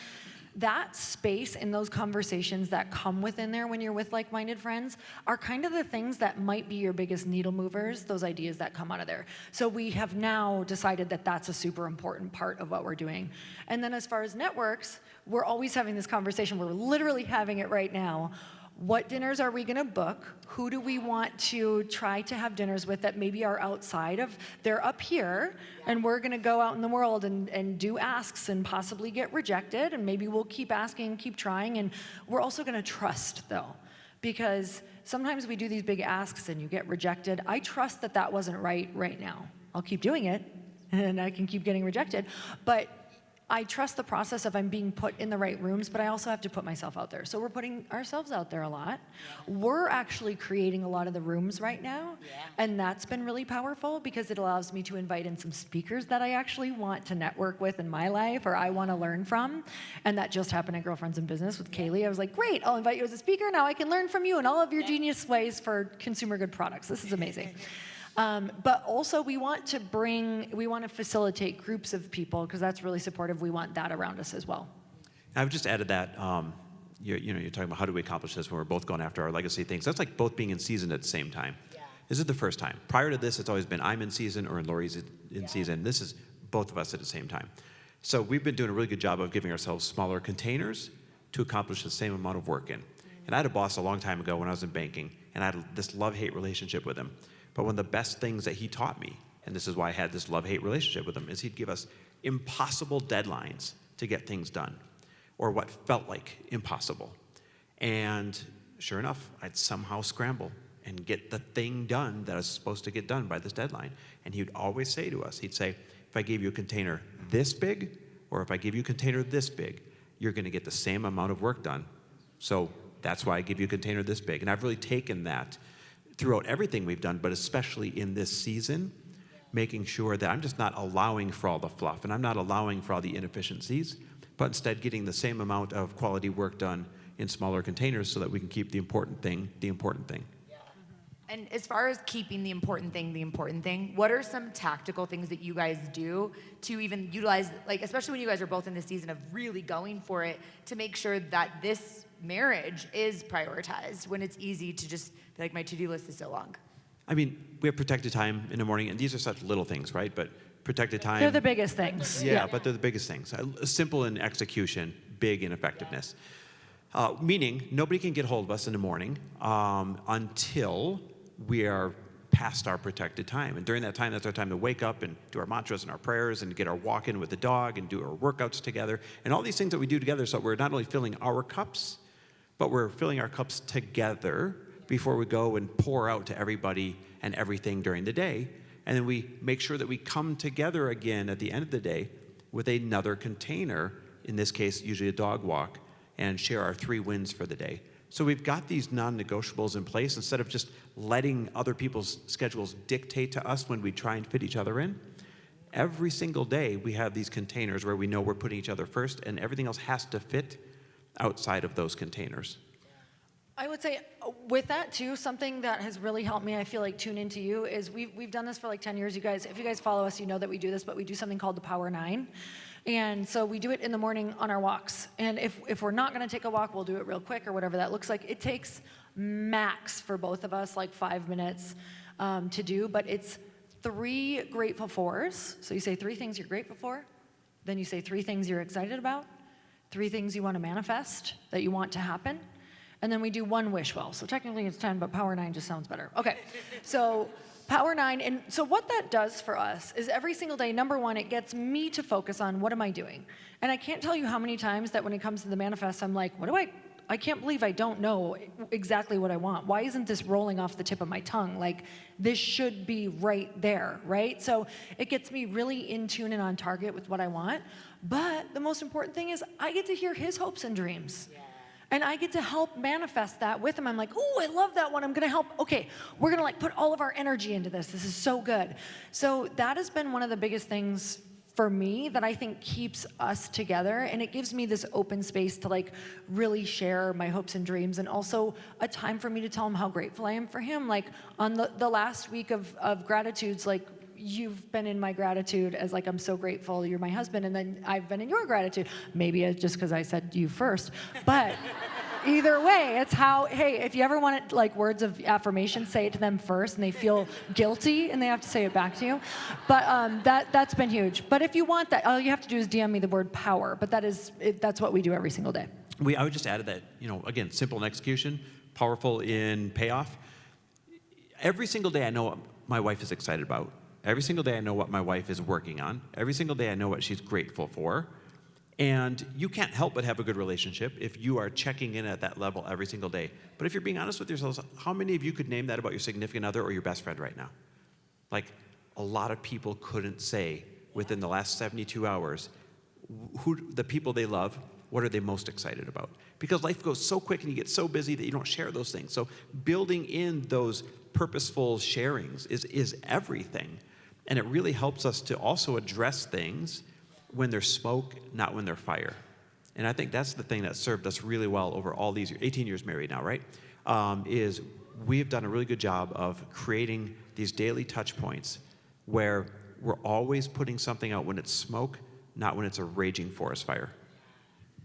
that space and those conversations that come within there when you're with like-minded friends are kind of the things that might be your biggest needle movers, those ideas that come out of there. So we have now decided that that's a super important part of what we're doing. And then as far as networks, we're always having this conversation. We're literally having it right now. what dinners are we going to book? Who do we want to try to have dinners with that maybe are outside of, they're up here, and we're going to go out in the world and do asks and possibly get rejected, and maybe we'll keep asking, keep trying, and we're also going to trust, though, because sometimes we do these big asks and you get rejected. I trust that that wasn't right now. I'll keep doing it, and I can keep getting rejected, but I trust the process of I'm being put in the right rooms, but I also have to put myself out there. So we're putting ourselves out there a lot. Yeah. We're actually creating a lot of the rooms right now, and that's been really powerful because it allows me to invite in some speakers that I actually want to network with in my life or I want to learn from, and that just happened at Girlfriends in Business with Kaylee. I was like, great, I'll invite you as a speaker. Now I can learn from you and all of your genius ways for consumer good products. This is amazing. But also we want to facilitate groups of people because that's really supportive. We want that around us as well. I've just added that, you're talking about how do we accomplish this when we're both going after our legacy things. That's like both being in season at the same time. Yeah. This is the first time. Prior to this, it's always been I'm in season or Lori's in season. This is both of us at the same time. So we've been doing a really good job of giving ourselves smaller containers to accomplish the same amount of work in. And I had a boss a long time ago when I was in banking, and I had this love-hate relationship with him. But one of the best things that he taught me, and this is why I had this love-hate relationship with him, is he'd give us impossible deadlines to get things done, or what felt like impossible. And sure enough, I'd somehow scramble and get the thing done that I was supposed to get done by this deadline. And he would always say to us, he'd say, if I gave you a container this big, or if I give you a container this big, you're gonna get the same amount of work done. So that's why I give you a container this big. And I've really taken that throughout everything we've done, but especially in this season, making sure that I'm just not allowing for all the fluff and I'm not allowing for all the inefficiencies, but instead getting the same amount of quality work done in smaller containers so that we can keep the important thing, the important thing. Yeah. And as far as keeping the important thing, what are some tactical things that you guys do to even utilize, like, especially when you guys are both in the season of really going for it, to make sure that this marriage is prioritized when it's easy to just be like, my to-do list is so long? I mean, we have protected time in the morning, and these are such little things, right? But protected time. They're the biggest things. Yeah, but they're the biggest things. Simple in execution, big in effectiveness. Meaning, nobody can get hold of us in the morning until we are past our protected time. And during that time, that's our time to wake up and do our mantras and our prayers and get our walk in with the dog and do our workouts together. And all these things that we do together so we're not only filling our cups, but we're filling our cups together before we go and pour out to everybody and everything during the day. And then we make sure that we come together again at the end of the day with another container, in this case, usually a dog walk, and share our 3 wins for the day. So we've got these non-negotiables in place instead of just letting other people's schedules dictate to us when we try and fit each other in. Every single day we have these containers where we know we're putting each other first and everything else has to fit outside of those containers. I would say with that too, something that has really helped me, I feel like tune into you, is we've done this for like 10 years. You guys, if you guys follow us, you know that we do this, but we do something called the Power 9. And so we do it in the morning on our walks. And if we're not gonna take a walk, we'll do it real quick or whatever that looks like. It takes max for both of us, like 5 minutes to do, but it's 3 grateful fors. So you say 3 things you're grateful for, then you say 3 things you're excited about, 3 things you wanna manifest that you want to happen, and then we do 1 wish well. So technically it's 10, but Power 9 just sounds better. Okay, so Power 9, and so what that does for us is every single day, number 1, it gets me to focus on what am I doing? And I can't tell you how many times that when it comes to the manifest, I'm like, I can't believe I don't know exactly what I want. Why isn't this rolling off the tip of my tongue? Like, this should be right there, right? So it gets me really in tune and on target with what I want. But the most important thing is I get to hear his hopes and dreams. Yeah. And I get to help manifest that with him. I'm like, oh, I love that one. I'm gonna help. Okay, we're gonna like put all of our energy into this. This is so good. So that has been one of the biggest things for me that I think keeps us together, and it gives me this open space to like really share my hopes and dreams, and also a time for me to tell him how grateful I am for him. Like on the last week of gratitudes, like you've been in my gratitude as like, I'm so grateful you're my husband, and then I've been in your gratitude. Maybe it's just because I said you first, but either way, it's how, hey, if you ever want like words of affirmation, say it to them first, and they feel guilty, and they have to say it back to you. But that's been huge. But if you want that, all you have to do is DM me the word power, but that's what we do every single day. I would just add that, again, simple in execution, powerful in payoff. Every single day I know what my wife is excited about. Every single day I know what my wife is working on. Every single day I know what she's grateful for. And you can't help but have a good relationship if you are checking in at that level every single day. But if you're being honest with yourselves, how many of you could name that about your significant other or your best friend right now? Like, a lot of people couldn't say within the last 72 hours who the people they love, what are they most excited about? Because life goes so quick and you get so busy that you don't share those things. So building in those purposeful sharings is everything. And it really helps us to also address things when there's smoke, not when there's fire. And I think that's the thing that served us really well over all these years, 18 years married now, right? Is we've done a really good job of creating these daily touch points where we're always putting something out when it's smoke, not when it's a raging forest fire.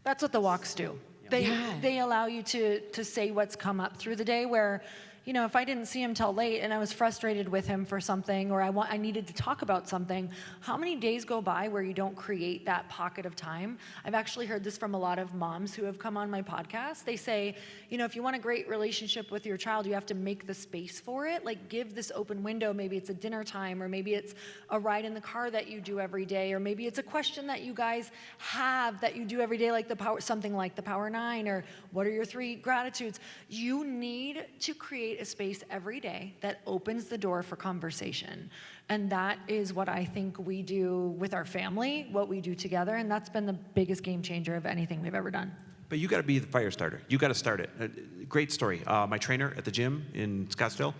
That's what the walks do. They allow you to say what's come up through the day where, you know, if I didn't see him till late and I was frustrated with him for something or I needed to talk about something, how many days go by where you don't create that pocket of time? I've actually heard this from a lot of moms who have come on my podcast. They say, you know, if you want a great relationship with your child, you have to make the space for it. Like, give this open window. Maybe it's a dinner time, or maybe it's a ride in the car that you do every day, or maybe it's a question that you guys have that you do every day, like something like the Power 9, or what are your 3 gratitudes? You need to create a space every day that opens the door for conversation. And that is what I think we do with our family, what we do together, and that's been the biggest game changer of anything we've ever done. But you got to be the fire starter. You got to start it. Great story. My trainer at the gym in Scottsdale,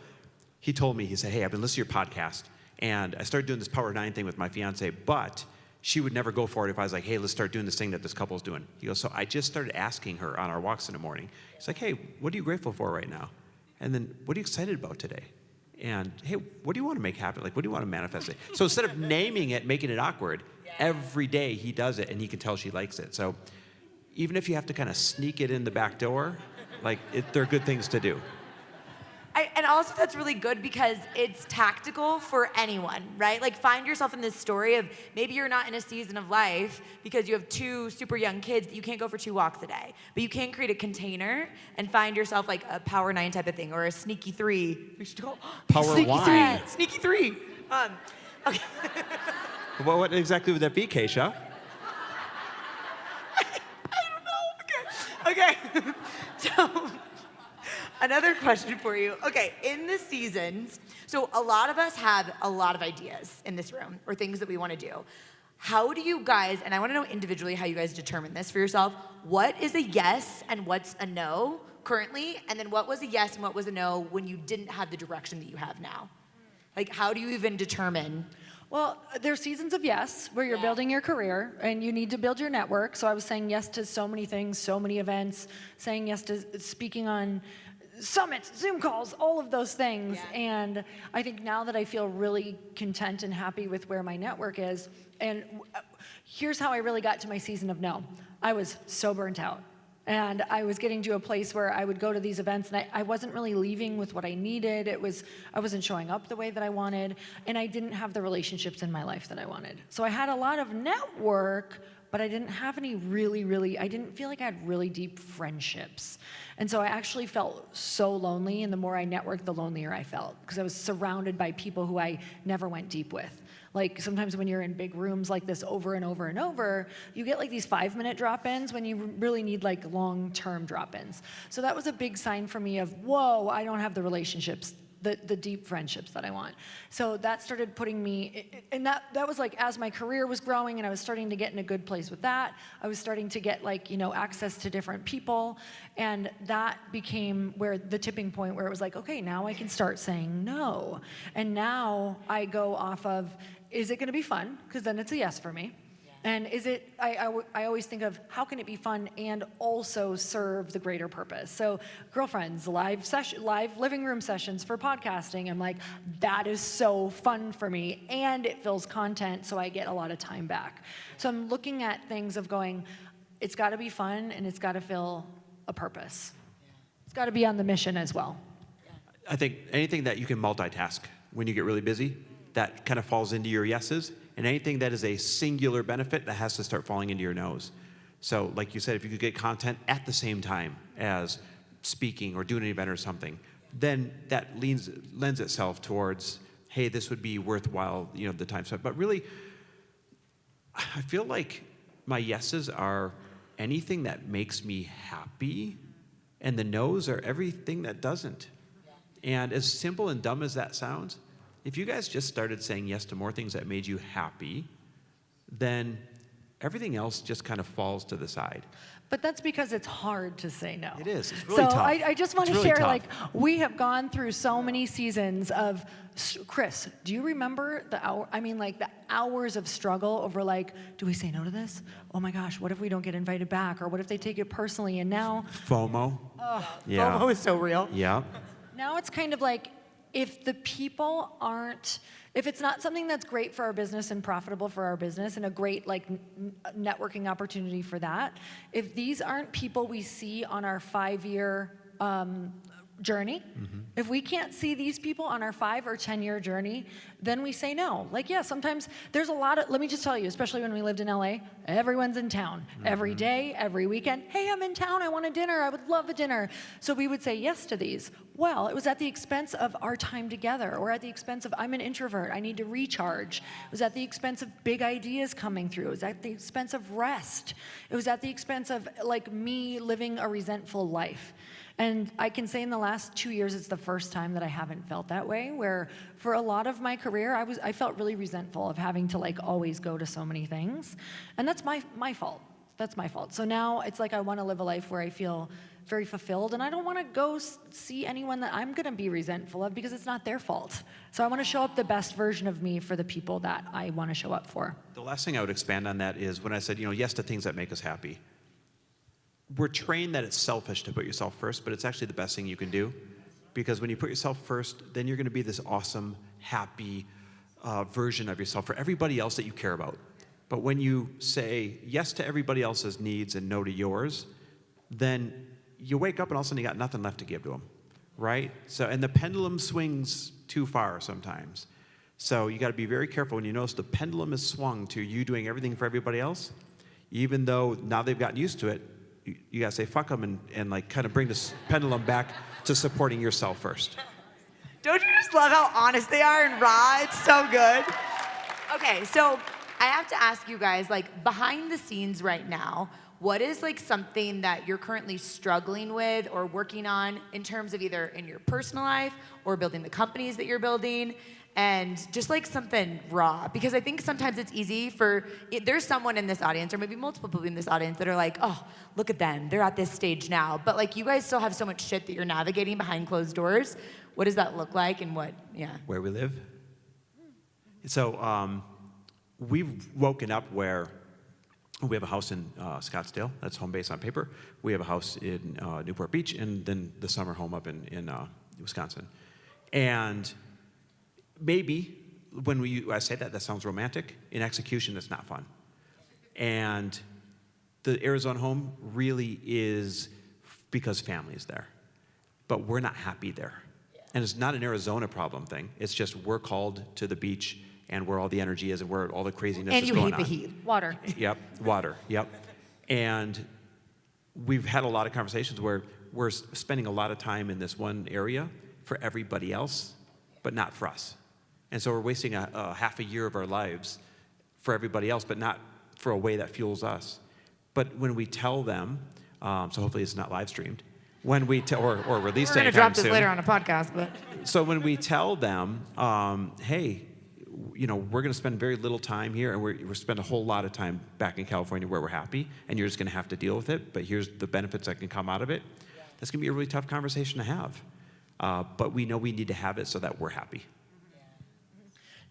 he told me, he said, hey, I've been listening to your podcast, and I started doing this Power 9 thing with my fiance, but she would never go for it if I was like, hey, let's start doing this thing that this couple's doing. He goes, so I just started asking her on our walks in the morning. He's like, hey, what are you grateful for right now? And then, what are you excited about today? And, hey, what do you want to make happen? Like, what do you want to manifest? So instead of naming it, making it awkward, every day he does it, and he can tell she likes it. So even if you have to kind of sneak it in the back door, like, they're good things to do. And also that's really good because it's tactical for anyone, right? Like, find yourself in this story of maybe you're not in a season of life because you have 2 super young kids that you can't go for 2 walks a day, but you can create a container and find yourself like a Power 9 type of thing or a sneaky 3. We should call Power sneaky wine. 3. Sneaky 3. Okay. Well, what exactly would that be, Kacia? I don't know. Okay. So, another question for you. Okay, in the seasons, so a lot of us have a lot of ideas in this room or things that we want to do. How do you guys, and I want to know individually how you guys determine this for yourself, what is a yes and what's a no currently, and then what was a yes and what was a no when you didn't have the direction that you have now? Like, how do you even determine? Well, there's seasons of yes, where you're building your career and you need to build your network. So I was saying yes to so many things, so many events, saying yes to speaking on summits, Zoom calls, all of those things. Yeah. And I think now that I feel really content and happy with where my network is, and here's how I really got to my season of no. I was so burnt out. And I was getting to a place where I would go to these events and I wasn't really leaving with what I needed. I wasn't showing up the way that I wanted, and I didn't have the relationships in my life that I wanted. So I had a lot of network, but I didn't have any I didn't feel like I had really deep friendships. And so I actually felt so lonely, and the more I networked, the lonelier I felt, because I was surrounded by people who I never went deep with. Like, sometimes when you're in big rooms like this over and over and over, you get like these 5-minute drop-ins when you really need like long-term drop-ins. So that was a big sign for me of, whoa, I don't have the relationships, the deep friendships that I want. So that started putting me, and that was like as my career was growing and I was starting to get in a good place with that, I was starting to get like, access to different people, and that became where the tipping point where it was like, okay, now I can start saying no. And now I go off of, is it gonna be fun? Because then it's a yes for me. And is it, I always think of how can it be fun and also serve the greater purpose? So girlfriends, live living room sessions for podcasting, I'm like, that is so fun for me, and it fills content, so I get a lot of time back. So I'm looking at things of going, it's gotta be fun and it's gotta fill a purpose. It's gotta be on the mission as well. I think anything that you can multitask when you get really busy, that kind of falls into your yeses. And anything that is a singular benefit, that has to start falling into your no's. So like you said, if you could get content at the same time as speaking or doing an event or something, then that lends itself towards, hey, this would be worthwhile, the time spent. But really, I feel like my yeses are anything that makes me happy, and the no's are everything that doesn't. And as simple and dumb as that sounds, if you guys just started saying yes to more things that made you happy, then everything else just kind of falls to the side. But that's because it's hard to say no. It is. It's really so tough. I just want to It's really share, tough. like, we have gone through so many seasons of, Chris, do you remember the hours of struggle over, like, do we say no to this? Oh my gosh, what if we don't get invited back? Or what if they take it personally? And now, FOMO. Yeah. FOMO is so real. Yeah. now it's kind of like, if the people aren't, if it's not something that's great for our business and profitable for our business and a great networking opportunity for that, if these aren't people we see on our 5-year journey, if we can't see these people on our 5 or 10-year journey, then we say no. Like, yeah, sometimes there's a lot of, let me just tell you, especially when we lived in LA, everyone's in town every day, every weekend. Hey, I'm in town, I want a dinner, I would love a dinner. So we would say yes to these. Well, it was at the expense of our time together, or at the expense of, I'm an introvert, I need to recharge. It was at the expense of big ideas coming through. It was at the expense of rest. It was at the expense of, like, me living a resentful life. And I can say in the last 2 years, it's the first time that I haven't felt that way, where for a lot of my career, I felt really resentful of having to, like, always go to so many things. And that's my fault. That's my fault. So now it's like I want to live a life where I feel very fulfilled, and I don't want to go see anyone that I'm going to be resentful of because it's not their fault. So I want to show up the best version of me for the people that I want to show up for. The last thing I would expand on that is when I said, yes to things that make us happy. We're trained that it's selfish to put yourself first, but it's actually the best thing you can do. Because when you put yourself first, then you're going to be this awesome, happy version of yourself for everybody else that you care about. But when you say yes to everybody else's needs and no to yours, then you wake up and all of a sudden you got nothing left to give to them, right? So, and the pendulum swings too far sometimes. So you got to be very careful when you notice the pendulum is swung to you doing everything for everybody else, even though now they've gotten used to it. You got to say fuck them and like kind of bring this pendulum back to supporting yourself first. Don't you just love how honest they are and raw? It's so good. Okay, so I have to ask you guys, like, behind the scenes right now, what is, like, something that you're currently struggling with or working on in terms of either in your personal life or building the companies that you're building? And just, like, something raw, because I think sometimes it's easy there's someone in this audience, or maybe multiple people in this audience, that are like, oh, look at them, they're at this stage now. But, like, you guys still have so much shit that you're navigating behind closed doors. What does that look like, and Where we live? So we've woken up where we have a house in Scottsdale. That's home base on paper. We have a house in Newport Beach, and then the summer home up in Wisconsin. And maybe when I say that sounds romantic. In execution, it's not fun. And the Arizona home really is because family is there. But we're not happy there. And it's not an Arizona problem thing. It's just we're called to the beach and where all the energy is and where all the craziness is going on. And you hate the heat. Water. Yep, water, yep. And we've had a lot of conversations where we're spending a lot of time in this one area for everybody else, but not for us. And so we're wasting a half a year of our lives for everybody else, but not for a way that fuels us. But when we tell them, so hopefully it's not live streamed, when we or released We're going to drop this soon. later on a podcast, but So when we tell them, hey, we're going to spend very little time here, and we're spend a whole lot of time back in California where we're happy, and you're just going to have to deal with it, but here's the benefits that can come out of it. That's going to be a really tough conversation to have. But we know we need to have it so that we're happy.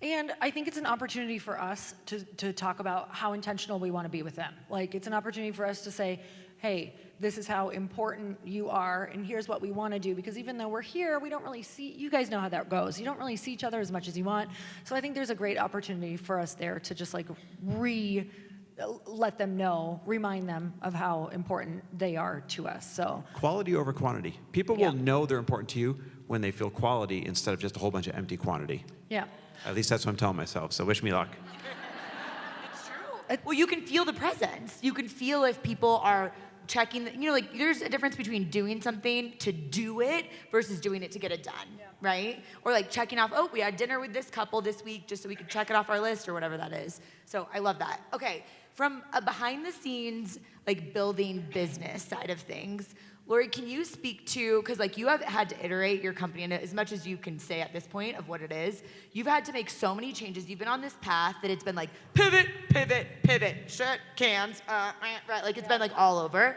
And I think it's an opportunity for us to talk about how intentional we want to be with them. Like, it's an opportunity for us to say, hey, this is how important you are, and here's what we want to do. Because even though we're here, we don't really see, you guys know how that goes. You don't really see each other as much as you want. So I think there's a great opportunity for us there to just, like, let them know, remind them of how important they are to us. So Quality over quantity. People will know they're important to you when they feel quality instead of just a whole bunch of empty quantity. yeah. At least that's what I'm telling myself, so wish me luck. Well, you can feel the presence. You can feel if people are checking, like there's a difference between doing something to do it versus doing it to get it done, right? Or like checking off, oh, we had dinner with this couple this week just so we could check it off our list or whatever that is. So I love that. Okay, from a behind the scenes, like building business side of things, Lori, can you speak to, because like you have had to iterate your company, and as much as you can say at this point of what it is, you've had to make so many changes. You've been on this path that it's been like pivot, pivot, pivot, shit, cans, right? Like it's been like all over.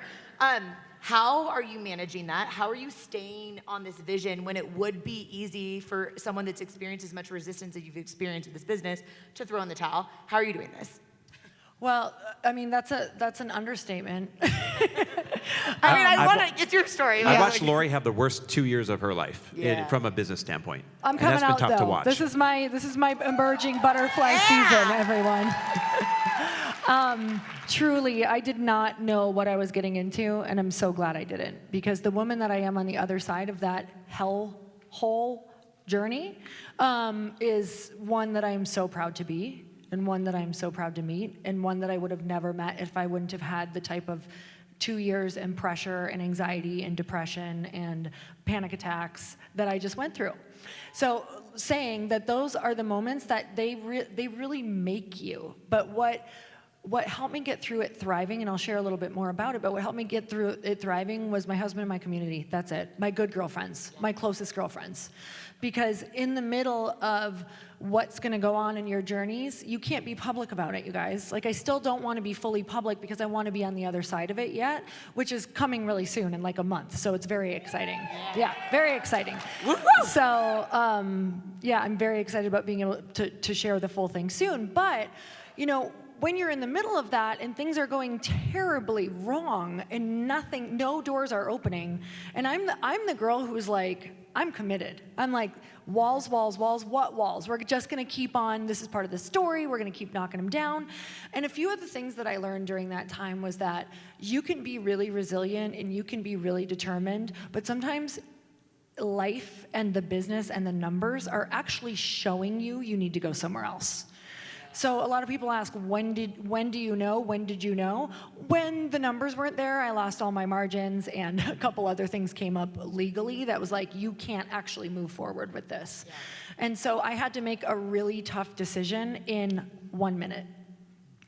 How are you managing that? How are you staying on this vision when it would be easy for someone that's experienced as much resistance as you've experienced with this business to throw in the towel? How are you doing this? Well, I mean, that's an understatement. I want to, it's your story. I watched Lori have the worst 2 years of her life from a business standpoint. I'm coming and that's been out tough though. to watch. This is my emerging butterfly season, everyone. Truly, I did not know what I was getting into, and I'm so glad I didn't, because the woman that I am on the other side of that hellhole journey is one that I am so proud to be, and one that I'm so proud to meet, and one that I would have never met if I wouldn't have had the type of 2 years and pressure and anxiety and depression and panic attacks that I just went through. So saying that those are the moments that they really make you. But what helped me get through it thriving, and I'll share a little bit more about it, but what helped me get through it thriving was my husband and my community. That's it. My good girlfriends, my closest girlfriends. Because in the middle of what's going to go on in your journeys, you can't be public about it, you guys. Like, I still don't want to be fully public because I want to be on the other side of it yet, which is coming really soon in like a month. So it's very exciting. Yeah, very exciting. So, yeah, I'm very excited about being able to share the full thing soon. But, when you're in the middle of that and things are going terribly wrong and no doors are opening, and I'm the girl who's like, I'm committed. I'm like, walls, walls, walls, what walls? We're just gonna keep on, this is part of the story, we're gonna keep knocking them down. And a few of the things that I learned during that time was that you can be really resilient and you can be really determined, but sometimes life and the business and the numbers are actually showing you need to go somewhere else. So a lot of people ask, when did you know? When did you know? When the numbers weren't there, I lost all my margins, and a couple other things came up legally that was like, you can't actually move forward with this. Yeah. And so I had to make a really tough decision in 1 minute.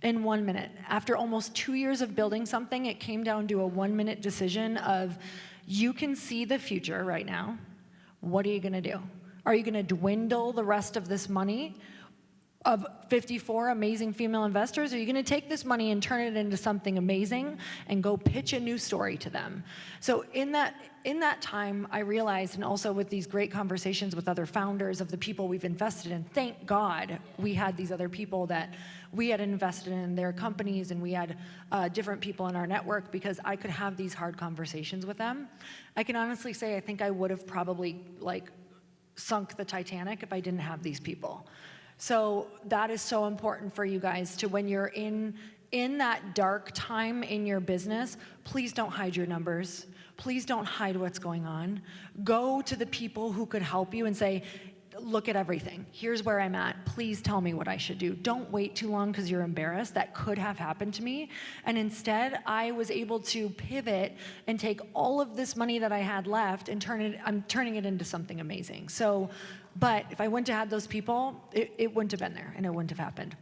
In 1 minute. After almost 2 years of building something, it came down to a 1 minute decision of, you can see the future right now. What are you gonna do? Are you gonna dwindle the rest of this money of 54 amazing female investors? Are you gonna take this money and turn it into something amazing and go pitch a new story to them? So in that time, I realized, and also with these great conversations with other founders of the people we've invested in, thank God we had these other people that we had invested in their companies, and we had different people in our network, because I could have these hard conversations with them. I can honestly say I think I would have probably sunk the Titanic if I didn't have these people. So that is so important for you guys, to when you're in that dark time in your business, please don't hide your numbers. Please don't hide what's going on. Go to the people who could help you and say, look at everything. Here's where I'm at. Please tell me what I should do. Don't wait too long because you're embarrassed. That could have happened to me. And instead, I was able to pivot and take all of this money that I had left and I'm turning it into something amazing. So, but if I wouldn't have had those people, it wouldn't have been there, and it wouldn't have happened.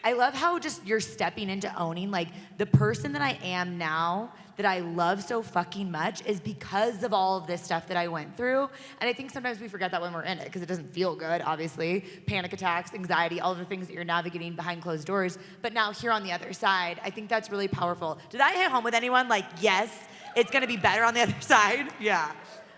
I love how just you're stepping into owning, like, the person that I am now, that I love so fucking much, is because of all of this stuff that I went through. And I think sometimes we forget that when we're in it, because it doesn't feel good, obviously. Panic attacks, anxiety, all of the things that you're navigating behind closed doors. But now here on the other side, I think that's really powerful. Did I hit home with anyone? Like, yes, it's gonna be better on the other side? Yeah.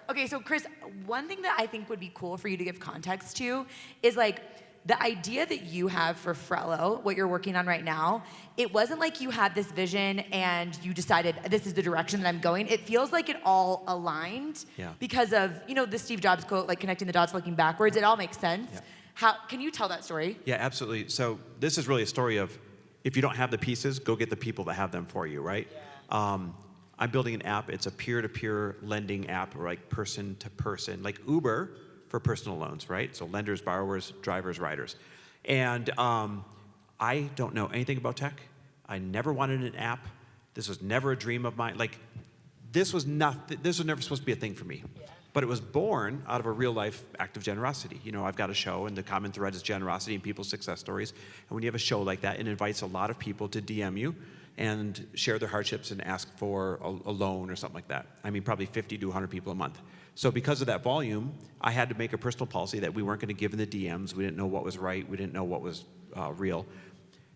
Okay, so Chris, one thing that I think would be cool for you to give context to is, like, the idea that you have for Frello, what you're working on right now, it wasn't like you had this vision and you decided this is the direction that I'm going. It feels like it all aligned because of, the Steve Jobs quote, like connecting the dots, looking backwards. It all makes sense. Yeah. Can you tell that story? Yeah, absolutely. So this is really a story of, if you don't have the pieces, go get the people that have them for you, right? Yeah. I'm building an app. It's a peer-to-peer lending app, like person-to-person, like Uber for personal loans, right? So lenders, borrowers, drivers, riders. And I don't know anything about tech. I never wanted an app This was never a dream of mine. Like, this was never supposed to be a thing for me. But it was born out of a real life act of generosity. You know, I've got a show, and the common thread is generosity and people's success stories. And when you have a show like that, it invites a lot of people to DM you and share their hardships and ask for a loan or something like that. I mean, probably 50 to 100 people a month. So because of that volume, I had to make a personal policy that we weren't going to give in the DMs. We didn't know what was right. We didn't know what was real.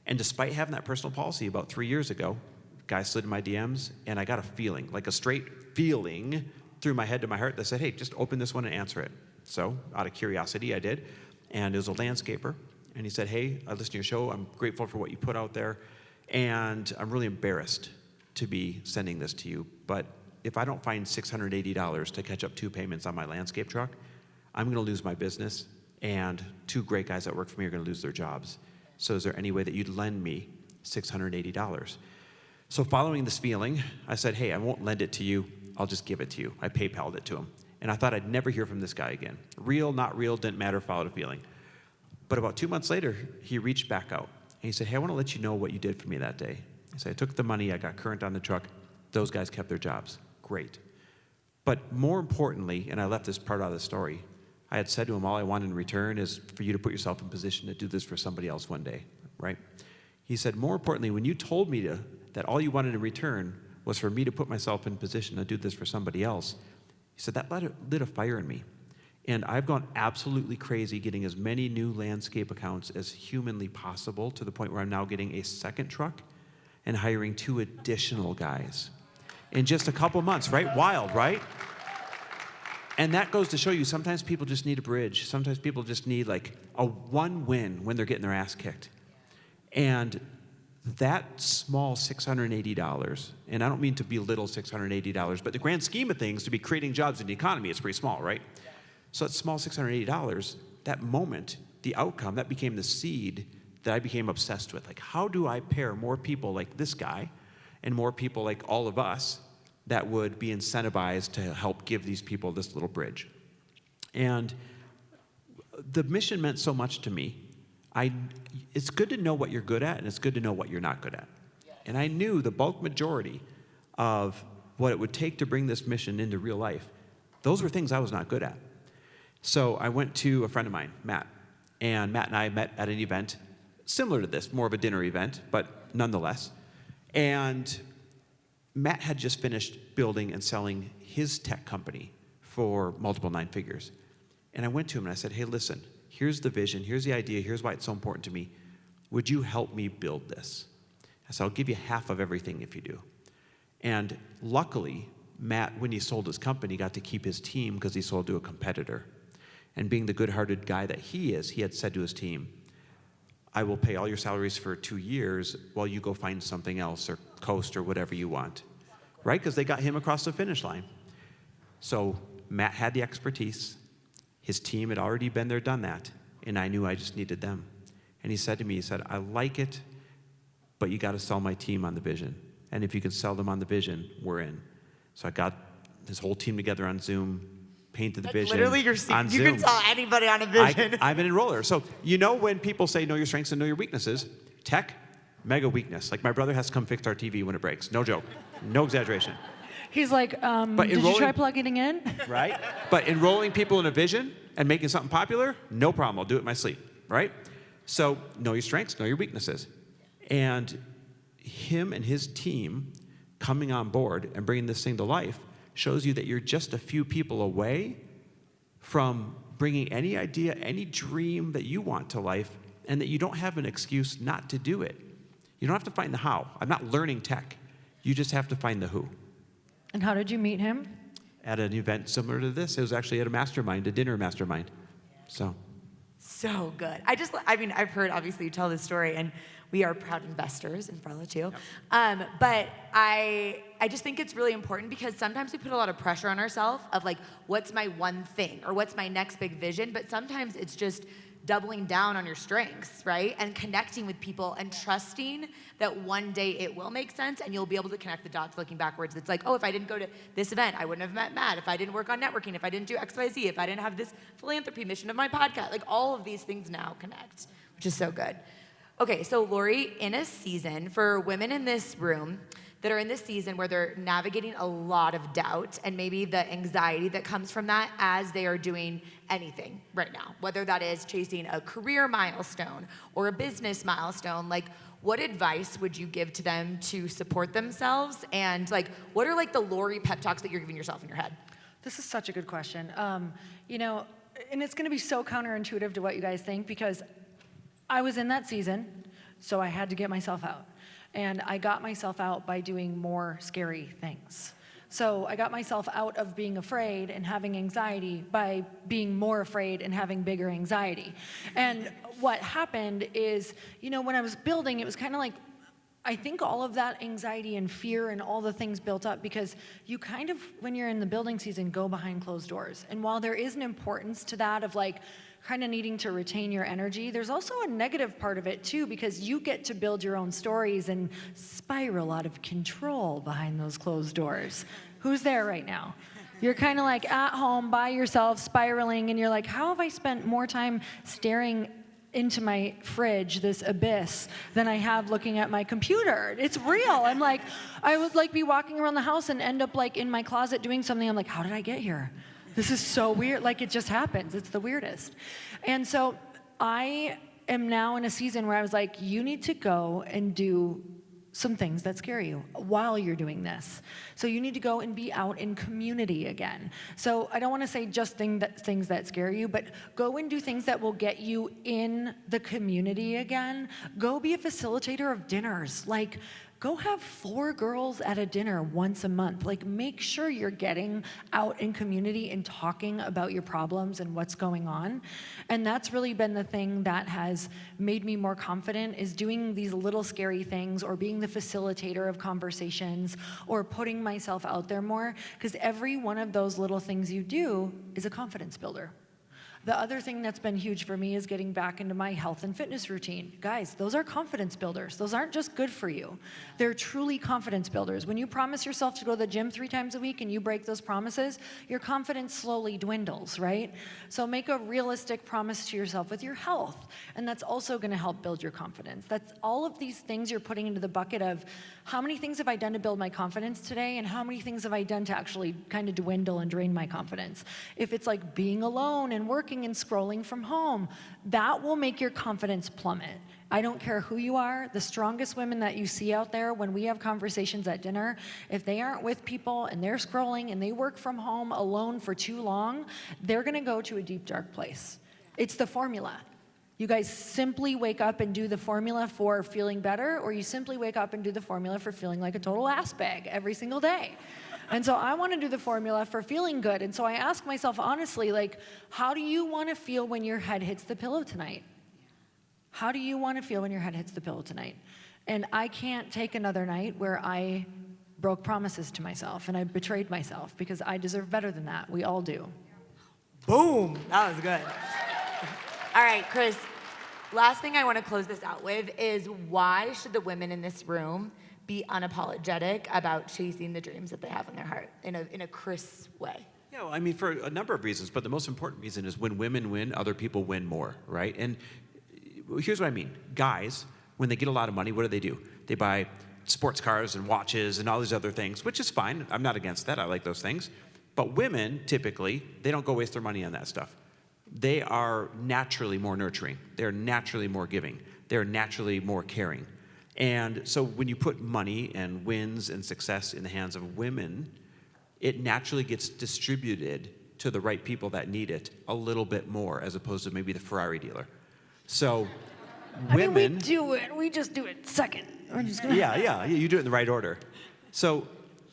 And despite having that personal policy about 3 years ago, guy slid in my DMs, and I got a feeling, like a straight feeling through my head to my heart that said, hey, just open this one and answer it. So out of curiosity, I did. And it was a landscaper. And he said, hey, I listened to your show. I'm grateful for what you put out there. And I'm really embarrassed to be sending this to you. But if I don't find $680 to catch up 2 payments on my landscape truck, I'm going to lose my business. And 2 great guys that work for me are going to lose their jobs. So is there any way that you'd lend me $680? So following this feeling, I said, hey, I won't lend it to you. I'll just give it to you. I PayPal'd it to him. And I thought I'd never hear from this guy again. Real, not real, didn't matter, followed a feeling. But about 2 months later, he reached back out. And he said, hey, I want to let you know what you did for me that day. I said, I took the money, I got current on the truck. Those guys kept their jobs. Great. But more importantly, and I left this part out of the story, I had said to him, all I want in return is for you to put yourself in position to do this for somebody else one day, right? He said, more importantly, when you told me that all you wanted in return was for me to put myself in position to do this for somebody else, he said, that lit a fire in me. And I've gone absolutely crazy getting as many new landscape accounts as humanly possible, to the point where I'm now getting a second truck and hiring 2 additional guys in just a couple months, right? Wild, right? And that goes to show you, sometimes people just need a bridge. Sometimes people just need like a one win when they're getting their ass kicked. And that small $680, and I don't mean to belittle $680, but the grand scheme of things, to be creating jobs in the economy, it's pretty small, right? So that small $680, that moment, the outcome, that became the seed that I became obsessed with. Like, how do I pair more people like this guy and more people like all of us that would be incentivized to help give these people this little bridge? And the mission meant so much to me. It's good to know what you're good at, and it's good to know what you're not good at. And I knew the bulk majority of what it would take to bring this mission into real life, those were things I was not good at. So I went to a friend of mine, Matt, and Matt and I met at an event similar to this, more of a dinner event, but nonetheless. And Matt had just finished building and selling his tech company for multiple 9 figures. And I went to him and I said, hey, listen, here's the vision, here's the idea, here's why it's so important to me. Would you help me build this? I said, I'll give you half of everything if you do. And luckily, Matt, when he sold his company, got to keep his team because he sold to a competitor. And being the good-hearted guy that he is, he had said to his team, I will pay all your salaries for 2 years while you go find something else or coast or whatever you want, right? Because they got him across the finish line. So Matt had the expertise. His team had already been there, done that, and I knew I just needed them. And he said to me, he said, I like it, but you got to sell my team on the vision. And if you can sell them on the vision, we're in. So I got his whole team together on Zoom, painted the vision. Literally your on you Zoom. can tell anybody on a vision. I'm an enroller. So you know when people say know your strengths and know your weaknesses, tech, mega weakness. Like my brother has to come fix our TV when it breaks. No joke. No exaggeration. He's like, did you try plugging it in? Right? But enrolling people in a vision and making something popular, no problem. I'll do it in my sleep, right? So know your strengths, know your weaknesses. And him and his team coming on board and bringing this thing to life shows you that you're just a few people away from bringing any idea, any dream that you want to life, and that you don't have an excuse not to do it. You don't have to find the how. I'm not learning tech. You just have to find the who. And how did you meet him? At an event similar to this. It was actually at a mastermind, a dinner mastermind. So good. I've heard, obviously, you tell this story, and we are proud investors in Frella too. Yep. But I just think it's really important because sometimes we put a lot of pressure on ourselves of like, what's my one thing or what's my next big vision? But sometimes it's just doubling down on your strengths, right? And connecting with people and trusting that one day it will make sense and you'll be able to connect the dots looking backwards. It's like, oh, if I didn't go to this event, I wouldn't have met Matt. If I didn't work on networking, if I didn't do XYZ, if I didn't have this philanthropy mission of my podcast, like all of these things now connect, which is so good. Okay, so Lori, in a season for women in this room that are in this season where they're navigating a lot of doubt and maybe the anxiety that comes from that as they are doing anything right now, whether that is chasing a career milestone or a business milestone. Like, what advice would you give to them to support themselves? And like, what are like the Lori pep talks that you're giving yourself in your head? This is such a good question. You know, and it's going to be so counterintuitive to what you guys think, because I was in that season, so I had to get myself out. And I got myself out by doing more scary things. So I got myself out of being afraid and having anxiety by being more afraid and having bigger anxiety. And what happened is, you know, when I was building, it was kind of like, I think all of that anxiety and fear and all the things built up because you kind of, when you're in the building season, go behind closed doors. And while there is an importance to that of like kind of needing to retain your energy, there's also a negative part of it too, because you get to build your own stories and spiral out of control behind those closed doors. Who's there right now? You're kind of like at home by yourself, spiraling, and you're like, how have I spent more time staring into my fridge, this abyss, than I have looking at my computer? It's real. I'm like, I would like be walking around the house and end up like in my closet doing something. I'm like, how did I get here? This is so weird. Like, it just happens. It's the weirdest. And so I am now in a season where I was like, you need to go and do some things that scare you while you're doing this. So you need to go and be out in community again. So I don't want to say just things that scare you, but go and do things that will get you in the community again. Go be a facilitator of dinners. Like, go have 4 girls at a dinner once a month. Like, make sure you're getting out in community and talking about your problems and what's going on. And that's really been the thing that has made me more confident, is doing these little scary things or being the facilitator of conversations or putting myself out there more, because every one of those little things you do is a confidence builder. The other thing that's been huge for me is getting back into my health and fitness routine. Guys, those are confidence builders. Those aren't just good for you. They're truly confidence builders. When you promise yourself to go to the gym 3 times a week and you break those promises, your confidence slowly dwindles, right? So make a realistic promise to yourself with your health, and that's also going to help build your confidence. That's all of these things you're putting into the bucket of how many things have I done to build my confidence today, and how many things have I done to actually kind of dwindle and drain my confidence. If it's like being alone and working and scrolling from home, that will make your confidence plummet. I don't care who you are, the strongest women that you see out there, when we have conversations at dinner, if they aren't with people and they're scrolling and they work from home alone for too long, they're gonna go to a deep, dark place. It's the formula. You guys simply wake up and do the formula for feeling better, or you simply wake up and do the formula for feeling like a total ass bag every single day. And so I want to do the formula for feeling good. And so I ask myself honestly, like, how do you want to feel when your head hits the pillow tonight? How do you want to feel when your head hits the pillow tonight? And I can't take another night where I broke promises to myself and I betrayed myself, because I deserve better than that. We all do. Boom. That was good. All right, Chris, last thing I want to close this out with is, why should the women in this room be unapologetic about chasing the dreams that they have in their heart in a Chris way? Yeah, well, I mean, for a number of reasons, but the most important reason is when women win, other people win more, right? And here's what I mean. Guys, when they get a lot of money, what do? They buy sports cars and watches and all these other things, which is fine. I'm not against that. I like those things. But women, typically, they don't go waste their money on that stuff. They are naturally more nurturing. They're naturally more giving. They're naturally more caring. And so when you put money and wins and success in the hands of women, it naturally gets distributed to the right people that need it a little bit more, as opposed to maybe the Ferrari dealer. So women... I mean, we do it. We just do it second. We're just gonna... Yeah, you do it in the right order. So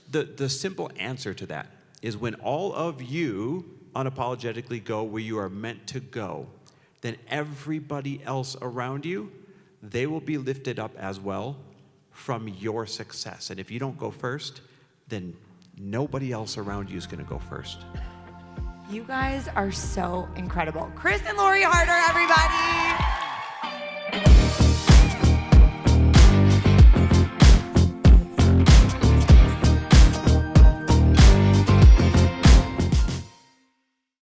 the simple answer to that is, when all of you unapologetically go where you are meant to go, then everybody else around you, they will be lifted up as well from your success. And if you don't go first, then nobody else around you is going to go first. You guys are so incredible. Chris and Lori Harder, everybody.